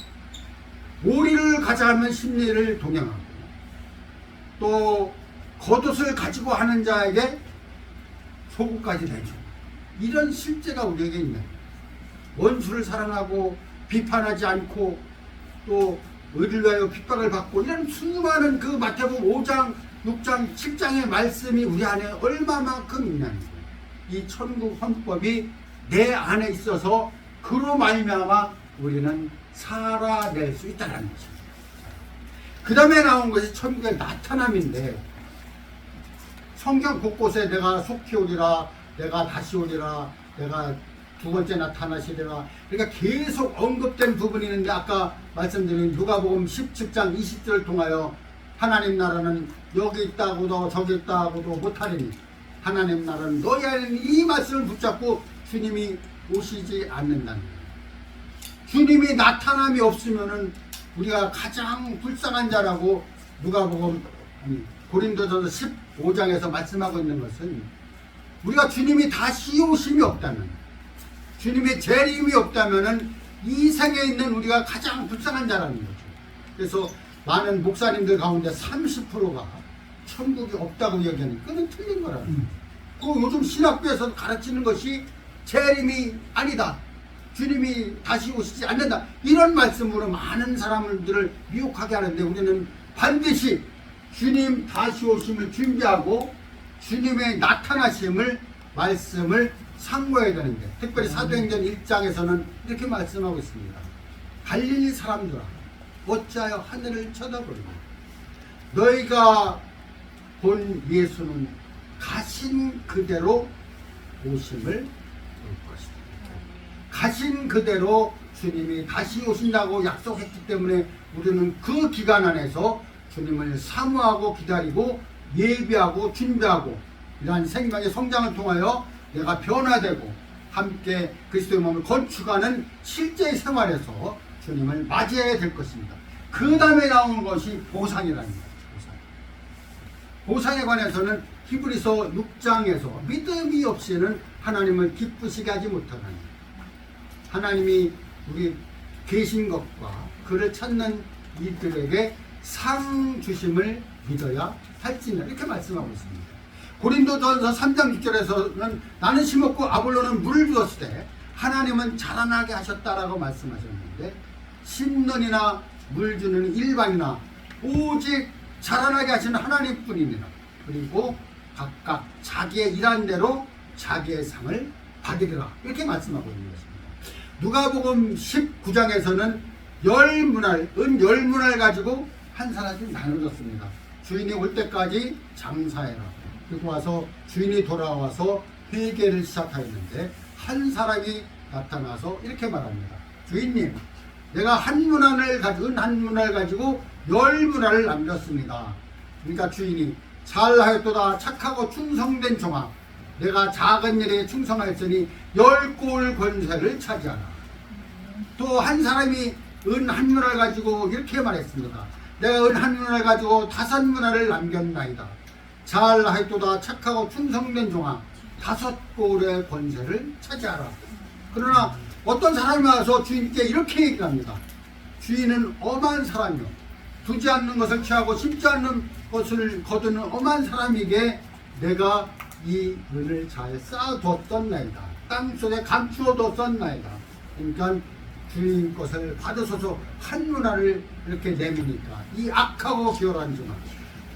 오리를 가자 하면 심리를 동행하고, 또 겉옷을 가지고 하는 자에게 속옷까지 내주고, 이런 실제가 우리에게 있는, 원수를 사랑하고 비판하지 않고 또 의를 위하여 핍박을 받고, 이런 수많은 그 마태복음 5장, 6장, 7장의 말씀이 우리 안에 얼마만큼 있냐는 거예요. 이 천국 헌법이 내 안에 있어서 그로 말미암아 우리는 살아낼 수 있다는 것입니다. 그 다음에 나온 것이 천국의 나타남인데, 성경 곳곳에 내가 속히 오리라, 내가 다시 오리라, 내가 두 번째 나타나시리라. 그러니까 계속 언급된 부분이 있는데 아까 말씀드린 누가복음 17장 20절을 통하여 하나님 나라는 여기 있다고도 저기 있다고도 못하리니 하나님 나라는 너희 안에는 이 말씀을 붙잡고 주님이 오시지 않는다는 거예요. 주님이 나타남이 없으면은 우리가 가장 불쌍한 자라고 누가복음 고린도전서 15장에서 말씀하고 있는 것은 우리가 주님이 다시 오심이 없다면, 주님의 재림이 없다면은 이 생에 있는 우리가 가장 불쌍한 자라는 거죠. 그래서 많은 목사님들 가운데 30%가 천국이 없다고 얘기하는 그건 틀린 거라는 거예요. 그 요즘 신학교에서 가르치는 것이 재림이 아니다, 주님이 다시 오시지 않는다, 이런 말씀으로 많은 사람들을 미혹하게 하는데 우리는 반드시 주님 다시 오심을 준비하고 주님의 나타나심을 말씀을 상고해야 되는데, 특별히 사도행전 1장에서는 이렇게 말씀하고 있습니다. 갈릴리 사람들아 어찌하여 하늘을 쳐다보리고 너희가 본 예수는 가신 그대로 오심을 볼 것이다. 가신 그대로 주님이 다시 오신다고 약속했기 때문에 우리는 그 기간 안에서 주님을 사모하고 기다리고 예비하고 준비하고 이러한 생명의 성장을 통하여 내가 변화되고 함께 그리스도의 몸을 건축하는 실제 생활에서 주님을 맞이해야 될 것입니다. 그 다음에 나오는 것이 보상이라는 거예요. 보상에 관해서는 히브리서 6장에서 믿음이 없이는 하나님을 기쁘시게 하지 못하는, 하나님이 우리 계신 것과 그를 찾는 이들에게 상 주심을 믿어야 할지는 이렇게 말씀하고 있습니다. 고린도전서 3장 6절에서는 나는 심었고 아볼로는 물을 주었을 때 하나님은 자라나게 하셨다라고 말씀하셨는데, 심는이나 물 주는 일반이나 오직 자라나게 하시는 하나님뿐이니라. 그리고 각각 자기의 일한 대로 자기의 상을 받으리라, 이렇게 말씀하고 있는 것입니다. 누가복음 19장에서는 은 10문알 가지고 한 사람씩 나눠줬습니다. 주인이 올 때까지 장사해라. 그리고 와서 주인이 돌아와서 회개를 시작하였는데 한 사람이 나타나서 이렇게 말합니다. 주인님, 내가 한 문안을 가지고 10문안을 남겼습니다. 그러니까 주인이 잘하였도다 착하고 충성된 종아, 내가 작은 일에 충성하였으니 10골 권세를 차지하라. 또 한 사람이 은 한 문안을 가지고 이렇게 말했습니다. 내가 은 한 문안을 가지고 5문안을 남겼나이다. 잘하였도다 착하고 충성된 종아, 5골의 권세를 차지하라. 그러나 어떤 사람이 와서 주인께 이렇게 얘기합니다. 주인은 엄한 사람이요, 두지 않는 것을 취하고 심지 않는 것을 거두는 엄한 사람에게 내가 이 은을 잘 쌓아두었나이다. 땅속에 감추어뒀었나이다. 그러니까 주인 것을 받으소서 한 문화를 이렇게 내미니까 이 악하고 비열한 종아,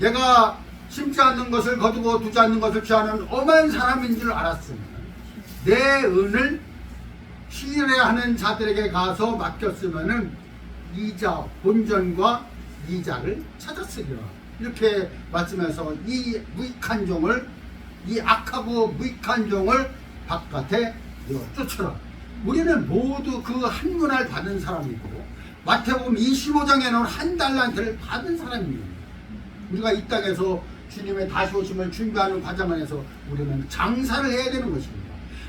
내가 심지 않는 것을 거두고 두지 않는 것을 취하는 엄한 사람인 줄 알았으면 내 은을 취하는 자들에게 가서 맡겼으면은 이자, 본전과 이자를 찾았으리라. 이렇게 말씀해서 이 무익한 종을, 이 악하고 무익한 종을 바깥에 쫓으라. 우리는 모두 그 한 문화를 받은 사람이고 마태복음 25장에는 한 달란트를 받은 사람입니다. 우리가 이 땅에서 주님의 다시 오심을 준비하는 과정 안에서 우리는 장사를 해야 되는 것입니다.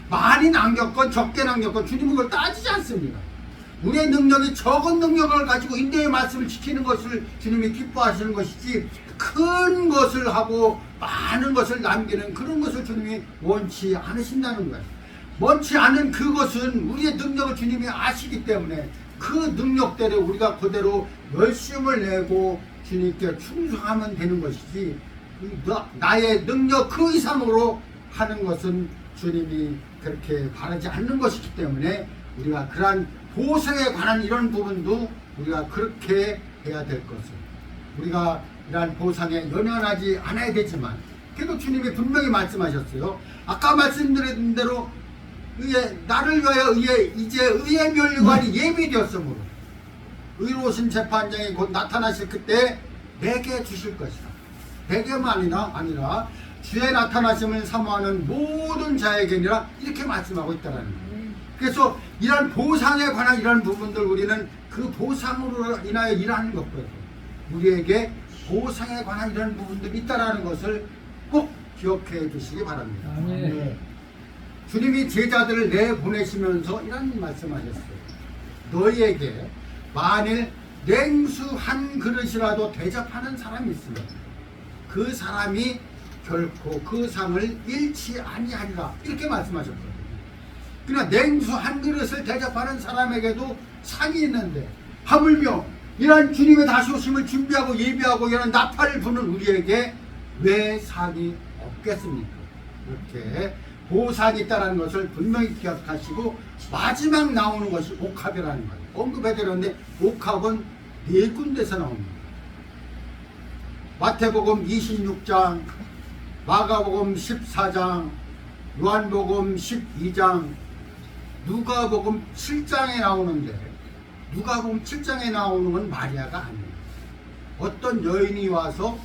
많이 남겼건 적게 남겼건 주님은 그걸 따지지 않습니다. 우리의 능력이 적은 능력을 가지고 인내의 말씀을 지키는 것을 주님이 기뻐하시는 것이지, 큰 것을 하고 많은 것을 남기는 그런 것을 주님이 원치 않으신다는 거예요. 원치 않은 그것은 우리의 능력을 주님이 아시기 때문에 그 능력대로 우리가 그대로 열심을 내고 주님께 충성하면 되는 것이지, 나의 능력 그 이상으로 하는 것은 주님이 그렇게 바라지 않는 것이기 때문에 우리가 그러한 보상에 관한 이런 부분도 우리가 그렇게 해야 될 것을, 우리가 이러한 보상에 연연하지 않아야 되지만 그래도 주님이 분명히 말씀하셨어요. 아까 말씀드린 대로 나를 위하여 이제 의의 면류관이 예비되었으므로 의로우신 재판장이 곧 나타나실 그때 내게 주실 것이다. 내게만 아니라 주의 나타나심을 사모하는 모든 자에게니라 이렇게 말씀하고 있다라는 거예요. 그래서 이런 보상에 관한 이런 부분들 우리는 그 보상으로 인하여 일하는 것거든요. 우리에게 보상에 관한 이런 부분들이 있다라는 것을 꼭 기억해 주시기 바랍니다. 아멘. 주님이 제자들을 내보내시면서 이런 말씀하셨어요. 너희에게 만일 냉수 한 그릇이라도 대접하는 사람이 있으면 그 사람이 결코 그 상을 잃지 아니하리라 이렇게 말씀하셨거든요. 그러나 냉수 한 그릇을 대접하는 사람에게도 상이 있는데 하물며 이런 주님의 다시 오심을 준비하고 예비하고 이런 나팔을 부는 우리에게 왜 상이 없겠습니까? 이렇게 보상이 있다는 것을 분명히 기억하시고 마지막 나오는 것이 옥합이라는 거예요. 언급해드렸는데 옥합은 4군데서 나옵니다. 마태복음 26장, 마가복음 14장, 요한복음 12장, 누가복음 7장에 나오는데 누가복음 7장에 나오는 건 마리아가 아니에요. 어떤 여인이 와서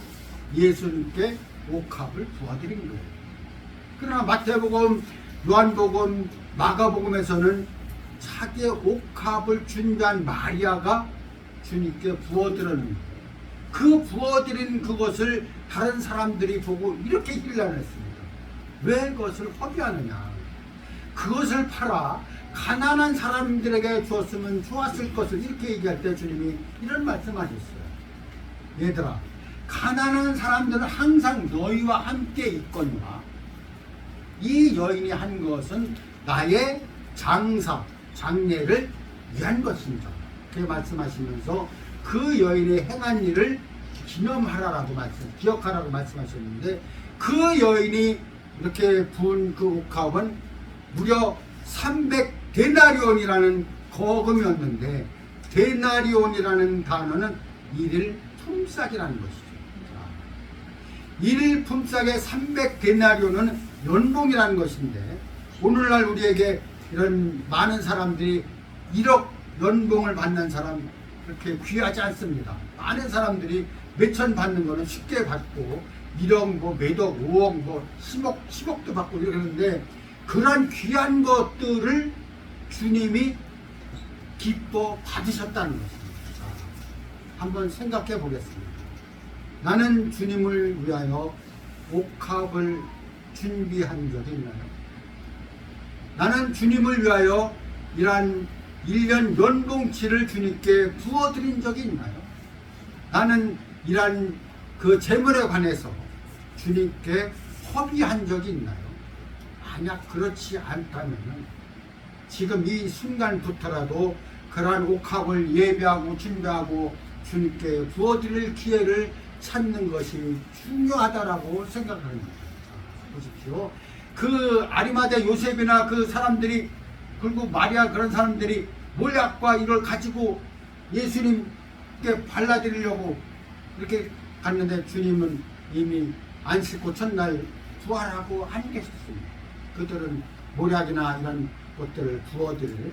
예수님께 옥합을 부어드린 거예요. 그러나 마태복음, 요한복음, 마가복음에서는 자기의 옥합을 준비한 마리아가 주님께 부어드리는 거예요. 그 부어드린 그것을 다른 사람들이 보고 이렇게 힐난을 했습니다. 왜 그것을 허비하느냐? 그것을 팔아 가난한 사람들에게 주었으면 좋았을 것을 이렇게 얘기할 때 주님이 이런 말씀하셨어요. 얘들아, 가난한 사람들은 항상 너희와 함께 있거니와 이 여인이 한 것은 나의 장례를 위한 것입니다. 그렇게 말씀하시면서 그 여인의 행한 일을 기념하라라고 기억하라고 말씀하셨는데 그 여인이 이렇게 부은 그 옥합은 무려 300데나리온이라는 거금이었는데 데나리온이라는 단어는 일일 품삯이라는 것이죠. 일일 품삯의 300데나리온은 연봉이라는 것인데 오늘날 우리에게 이런 많은 사람들이 1억 연봉을 받는 사람 그렇게 귀하지 않습니다. 많은 사람들이 몇천 받는 거는 쉽게 받고 1억 뭐 몇억 5억 뭐 10억도 받고 이러는데 그런 귀한 것들을 주님이 기뻐 받으셨다는 것입니다. 한번 생각해 보겠습니다. 나는 주님을 위하여 옥합을 준비한 적이 있나요? 나는 주님을 위하여 이러한 1년 연봉치를 주님께 부어드린 적이 있나요? 나는 이러한 그 재물에 관해서 주님께 허비한 적이 있나요? 만약 그렇지 않다면 지금 이 순간부터라도 그러한 옥합을 예배하고 준비하고 주님께 부어드릴 기회를 찾는 것이 중요하다라고 생각합니다. 보십시오. 그 아리마대 요셉이나 그 사람들이 그리고 마리아 그런 사람들이 몰약과 이걸 가지고 예수님께 발라드리려고 이렇게 갔는데 주님은 이미 안식고 첫날 부활하고 안 계셨습니다. 그들은 몰약이나 이런 것들을 부어드릴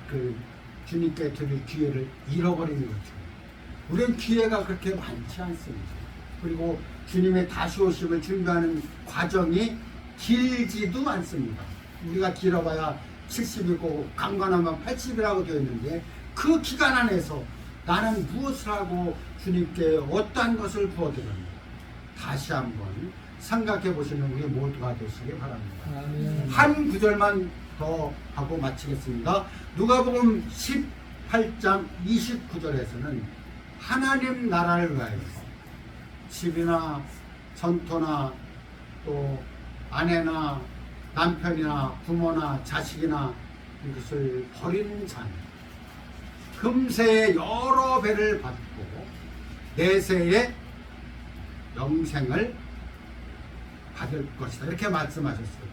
그 주님께 드릴 기회를 잃어버리는 거죠. 우리는 기회가 그렇게 많지 않습니다. 그리고 주님의 다시 오심을 준비하는 과정이 길지도 않습니다. 우리가 길어봐야 70이고 강건하면 80이라고 되어 있는데 그 기간 안에서 나는 무엇을 하고 주님께 어떠한 것을 부어드렸는가 다시 한번 생각해 보시는 우리 모두가 되시기 바랍니다. 아멘. 한 구절만 더 하고 마치겠습니다. 누가복음 18장 29절에서는 하나님 나라를 위하여 집이나 전토나 또 아내나 남편이나 부모나 자식이나 이것을 버리는 자는 금세의 여러 배를 받고 내세의 영생을 받을 것이다. 이렇게 말씀하셨어요.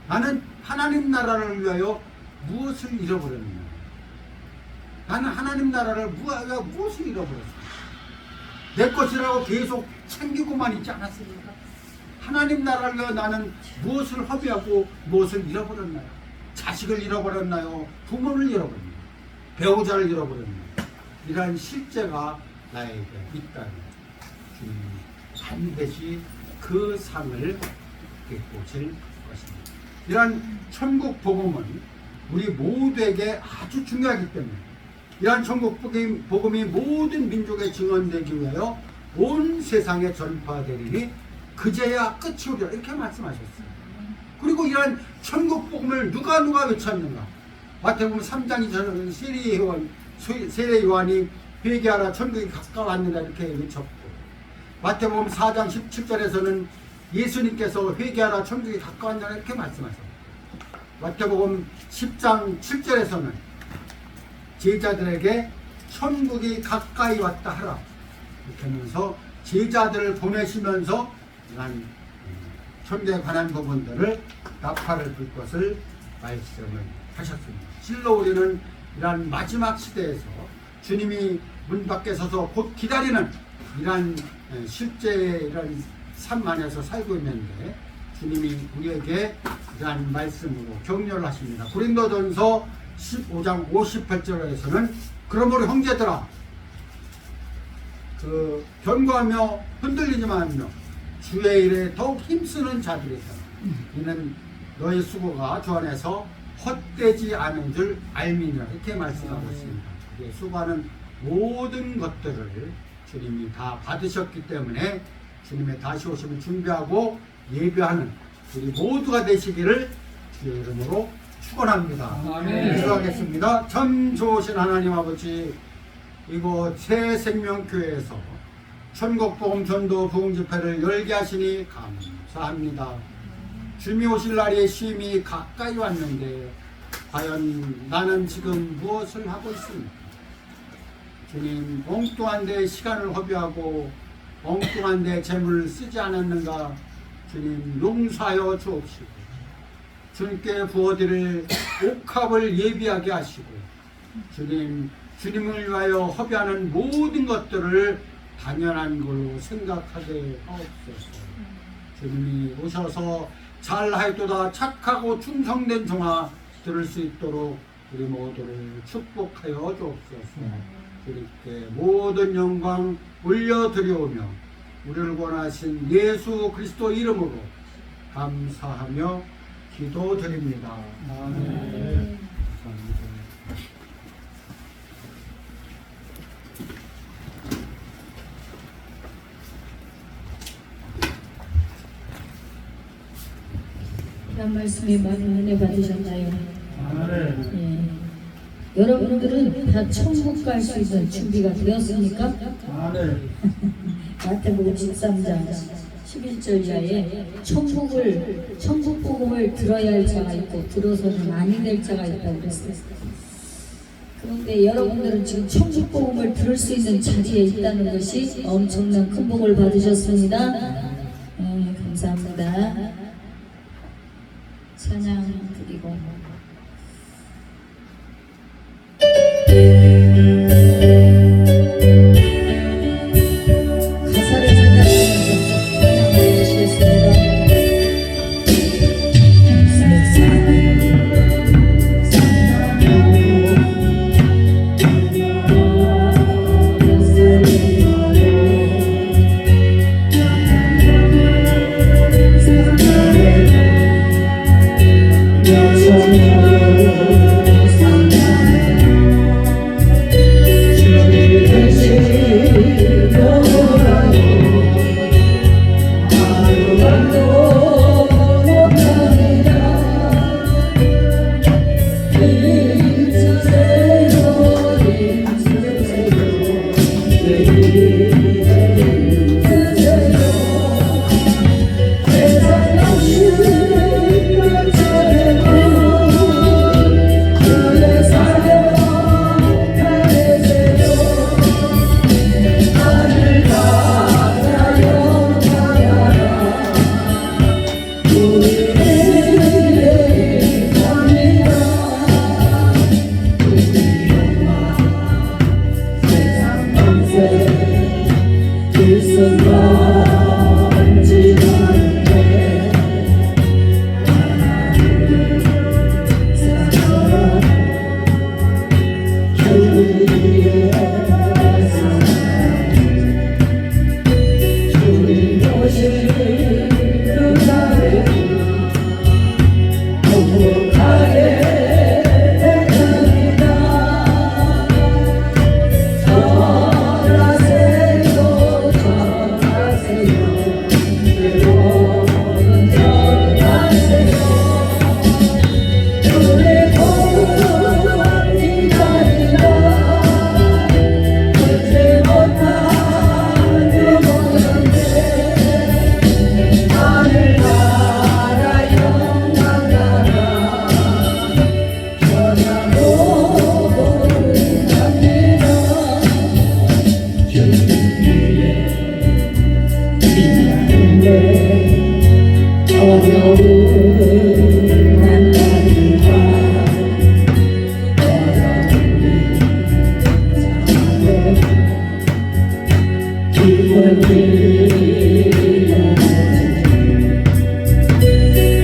나는 하나님 나라를 위하여 무엇을 잃어버렸느냐? 나는 하나님 나라를 위하여 무엇을 잃어버렸습니까? 내 것이라고 계속 챙기고만 있지 않았습니까? 하나님 나라를 위하여 나는 무엇을 허비하고 무엇을 잃어버렸나요? 자식을 잃어버렸나요? 부모를 잃어버렸나요? 배우자를 잃어버렸나요? 이러한 실제가 나에게 있다는 주님 반드시 그 상을 보실 것입니다. 이러한 천국 복음은 우리 모두에게 아주 중요하기 때문에 이러한 천국 복음이 모든 민족에 증언되기 위하여 온 세상에 전파되리니 그제야 끝이 오리라 이렇게 말씀하셨어요. 그리고 이러한 천국 복음을 누가 외쳤는가? 마태복음 3장 2절은 세례 요한이 회개하라 천국이 가까웠느라 이렇게 외쳤고, 마태복음 4장 17절에서는 예수님께서 회개하라 천국이 가까웠느라 이렇게 말씀하셨고, 마태복음 10장 7절에서는 제자들에게 천국이 가까이 왔다 하라 이렇게 하면서 제자들을 보내시면서 이러한 천국에 관한 부분들을 나팔을 불 것을 말씀을 하셨습니다. 실로 우리는 이러한 마지막 시대에서 주님이 문 밖에 서서 곧 기다리는 이러한 실제 이런 삶 안에서 살고 있는데, 주님이 우리에게 이러한 말씀으로 격려를 하십니다. 고린도전서 15장 58절에서는 그러므로 형제들아 견고하며 흔들리지 말며 주의 일에 더욱 힘쓰는 자들이다. 이는 너희 수고가 주 안에서 헛되지 않은 줄 알미니라 이렇게 말씀하고 있습니다. 수고하는 모든 것들을 주님이 다 받으셨기 때문에 주님의 다시 오심을 준비하고 예배하는 우리 모두가 되시기를 주의 이름으로 축원합니다. 아멘. 기도하겠습니다. 참 좋으신 하나님 아버지, 이곳 새생명교회에서 천국복음 전도 부흥 집회를 열게 하시니 감사합니다. 주님이 오실 날이 심히 가까이 왔는데 과연 나는 지금 무엇을 하고 있습니까? 주님, 엉뚱한 데 시간을 허비하고 엉뚱한 데 재물을 쓰지 않았는가? 주님, 용서하여 주옵시고 주님께 부어드릴 옥합을 예비하게 하시고 주님을 위하여 허비하는 모든 것들을 당연한 걸로 생각하게 하옵소서. 주님이 오셔서 잘하였도다 착하고 충성된 종아 들을 수 있도록 우리 모두를 축복하여 주옵소서. 주님께 모든 영광 올려드리오며 우리를 원하신 예수 그리스도 이름으로 감사하며 기도드립니다. 아멘. 감사합니다. 이런 말씀에 많은 은혜 받으셨나요? 아멘. 예. 여러분들은 다 천국 갈 수 있는 준비가 되었습니까? 아멘. 마태복음 13장 11절 이하에 천국 복음을 들어야 할 자가 있고 들어서는 아니 될 자가 있다고 그랬어요. 그런데 여러분들은 지금 천국 복음을 들을 수 있는 자리에 있다는 것이 엄청난 큰 복을 받으셨습니다. 감사합니다. 찬양 드리고 가사를 생각하면서 찬양을 해주시겠습니다. 세상을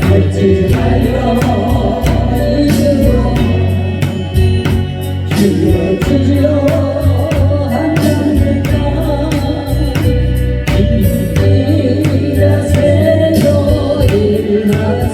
어찌 하여 주여 하나님과 일하세요 일하세요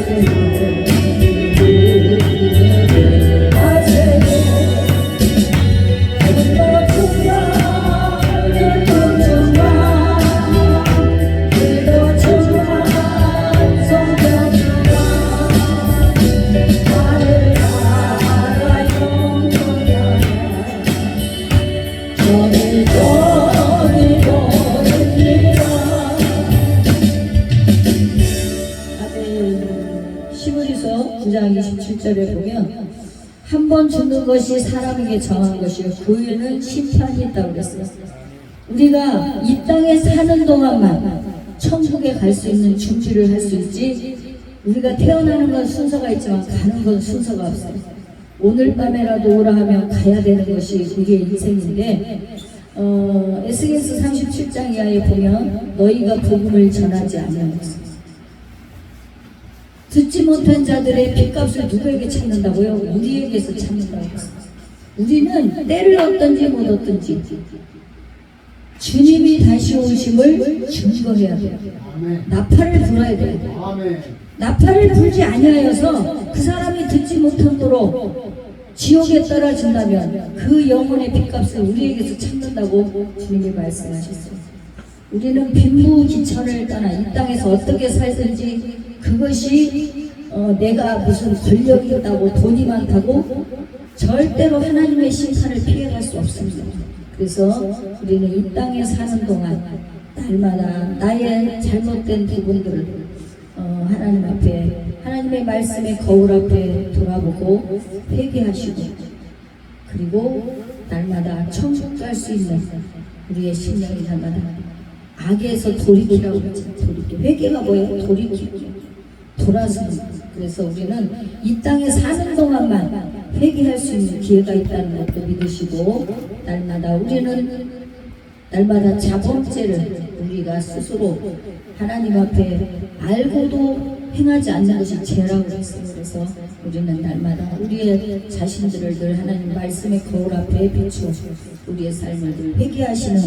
시므리서 9장 27절에 보면 한 번 주는 것이 사람에게 정한 것이요 그 후에는 심판이 있다고 그랬어요. 우리가 이 땅에 사는 동안만 천국에 갈 수 있는 준비를 할 수 있지 우리가 태어나는 건 순서가 있지만 가는 건 순서가 없어요. 오늘 밤에라도 오라 하면 가야 되는 것이 우리의 인생인데 에스겔서 37장 이하에 보면 너희가 복음을 전하지 않으면서 듣지 못한 자들의 핏값을 누구에게 찾는다고요? 우리에게서 찾는다고 했어요. 우리는 때를 얻든지 못 얻든지 주님이 다시 오심을 증거해야 돼요. 나팔을 불어야 돼요. 아멘. 나팔을 불지 아니하여서 그 사람이 듣지 못하도록 지옥에 떨어진다면 그 영혼의 핏값을 우리에게서 찾는다고 주님이 말씀하셨어요. 우리는 빈부귀천을 떠나 이 땅에서 어떻게 살든지 그것이 내가 무슨 권력이 있다고 돈이 많다고 절대로 하나님의 심판을 피해갈 수 없습니다. 그래서 우리는 이 땅에 사는 동안 날마다 나의 잘못된 부분들을 하나님 앞에 하나님의 말씀의 거울 앞에 돌아보고 회개하시고 그리고 날마다 천국 갈 수 있는 우리의 심령이 날마다 악에서 돌이키라고 그러죠. 돌이키. 회개가 뭐예요? 돌이키기. 돌아서는. 그래서 우리는 이 땅에 사는 동안만 회개할 수 있는 기회가 있다는 것도 믿으시고 날마다 우리는 날마다 자범죄를 우리가 스스로 하나님 앞에 알고도 행하지 않는 것이 죄라고 했어요. 그래서 우리는 날마다 우리의 자신들을 늘 하나님 말씀의 거울 앞에 비추어 우리의 삶을 늘 회개하시는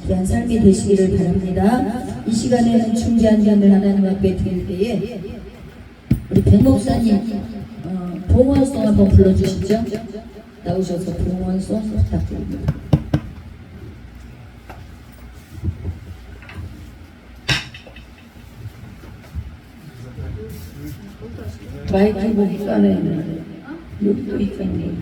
귀한 삶이 되시기를 바랍니다. 이 시간에는 준비한 견을 하나님 앞에 드릴 때에 우리 백 목사님 봉헌송 한번 불러주시죠. 나오셔서 봉헌송 부탁드립니다. 마이크 보기 안에 있는데 여기도 있겠네.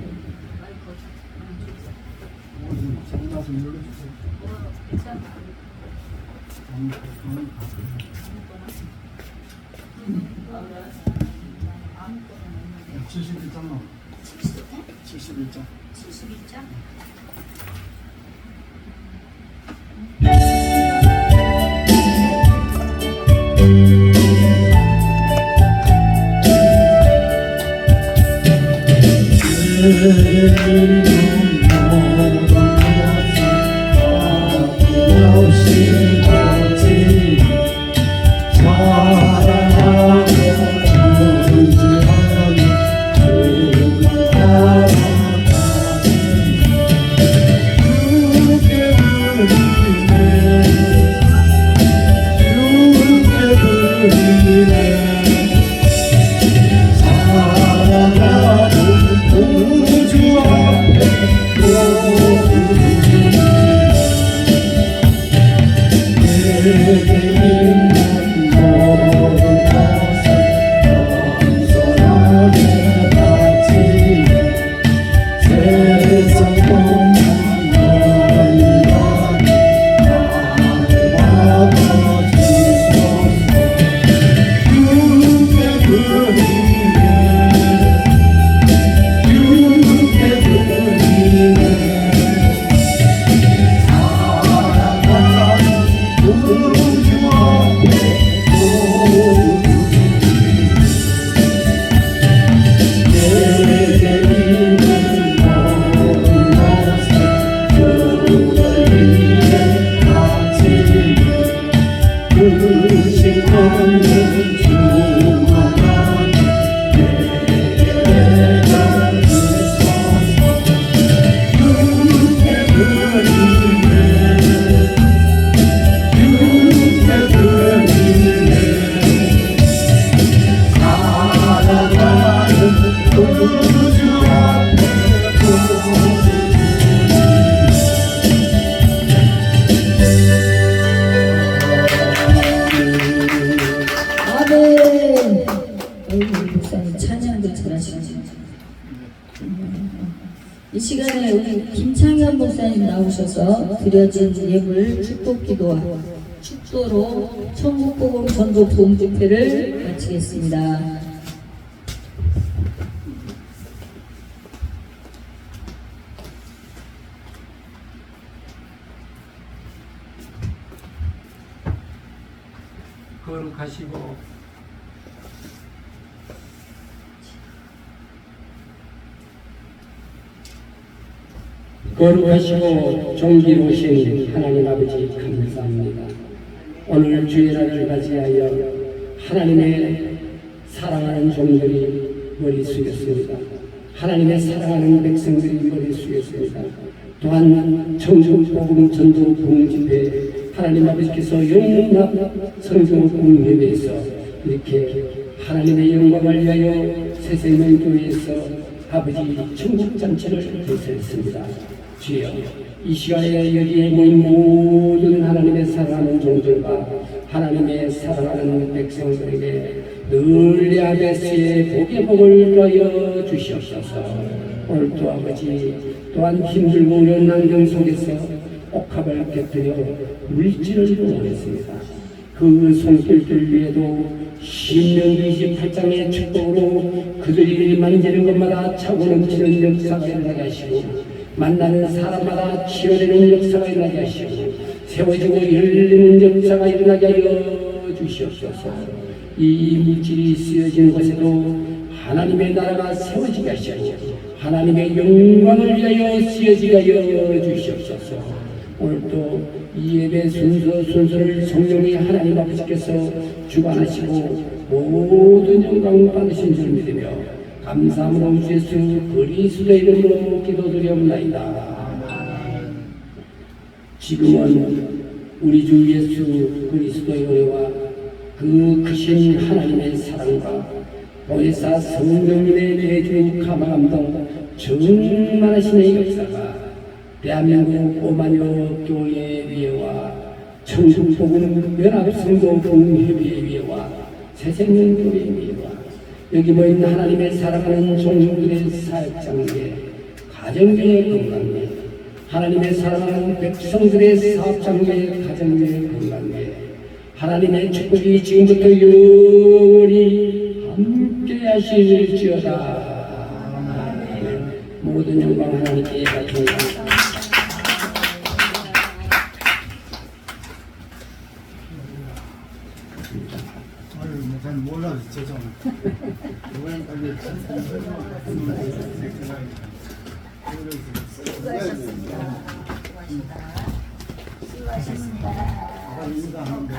사랑하는 우주 앞에 김창현 목사님 나오셔서 드려진 예물 축복기도와 축도로 천국복음 전도 도움 집회를 마치겠습니다. 거룩하시고 거룩하시고 존귀로우신 하나님 아버지 감사합니다. 오늘 주의 날을 맞이하여 하나님의 사랑하는 종들이 머리 숙였습니다. 하나님의 사랑하는 백성들이 머리 숙였습니다. 또한 천국복음 전도 부흥집회 하나님 아버지께서 영납 성경 공회에서 이렇게 하나님의 영광을 위하여 새생명교회에서 아버지 천국잔치를 개최했습니다. 주여, 이 시간에 여기에 모인 모든 하나님의 사랑하는 종들과 하나님의 사랑하는 백성들에게 늘 야베스의 복의 복을 더하여 주시옵소서. 오늘도 아버지 또한 힘들고 어려운 환경 속에서 옥합을 깨뜨려 물질을 보냈습니다. 그 손길들 위에도 신명기 28장의 축복으로 그들이 만지는 것마다 차고 넘치는 역사가 일어나게 하시고 만나는 사람마다 치유되는 역사가 일어나게 하시고 세워지고 열리는 역사가 일어나게 하여 주시옵소서. 이 물질이 쓰여진 곳에도 하나님의 나라가 세워지게 하시고 하나님의 영광을 위하여 쓰여지게 하여 주시옵소서. 오늘도 이 예배 순서를 성령이 하나님 아버지께서 주관하시고 모든 영광을 받으신 줄 믿으며 감사함으로 주 예수 그리스도의 이름으로 기도드리옵나이다. 지금은 우리 주 예수 그리스도의 은혜와 그 크신 하나님의 사랑과 보혜사 성령님의 내주 감화감동 정만하신의 역사가 대한민국 오마녀 교회 위에와 천국복음 연합성도 공회의 위에와 새생명교회 위에와 여기 모인 하나님의 사랑하는 종들의 사역장에 가정의 건강에 하나님의 사랑하는 백성들의 사업장에 가정의 건강에 하나님의 축복이 지금부터 영원히 함께 하실지어다. 모든 영광 하나님께 바칩니다. 아유, 잘 몰라서 죄송합니다. 이번엔 빨리 수고하셨습니다. 수고하셨습니다. 인사하는데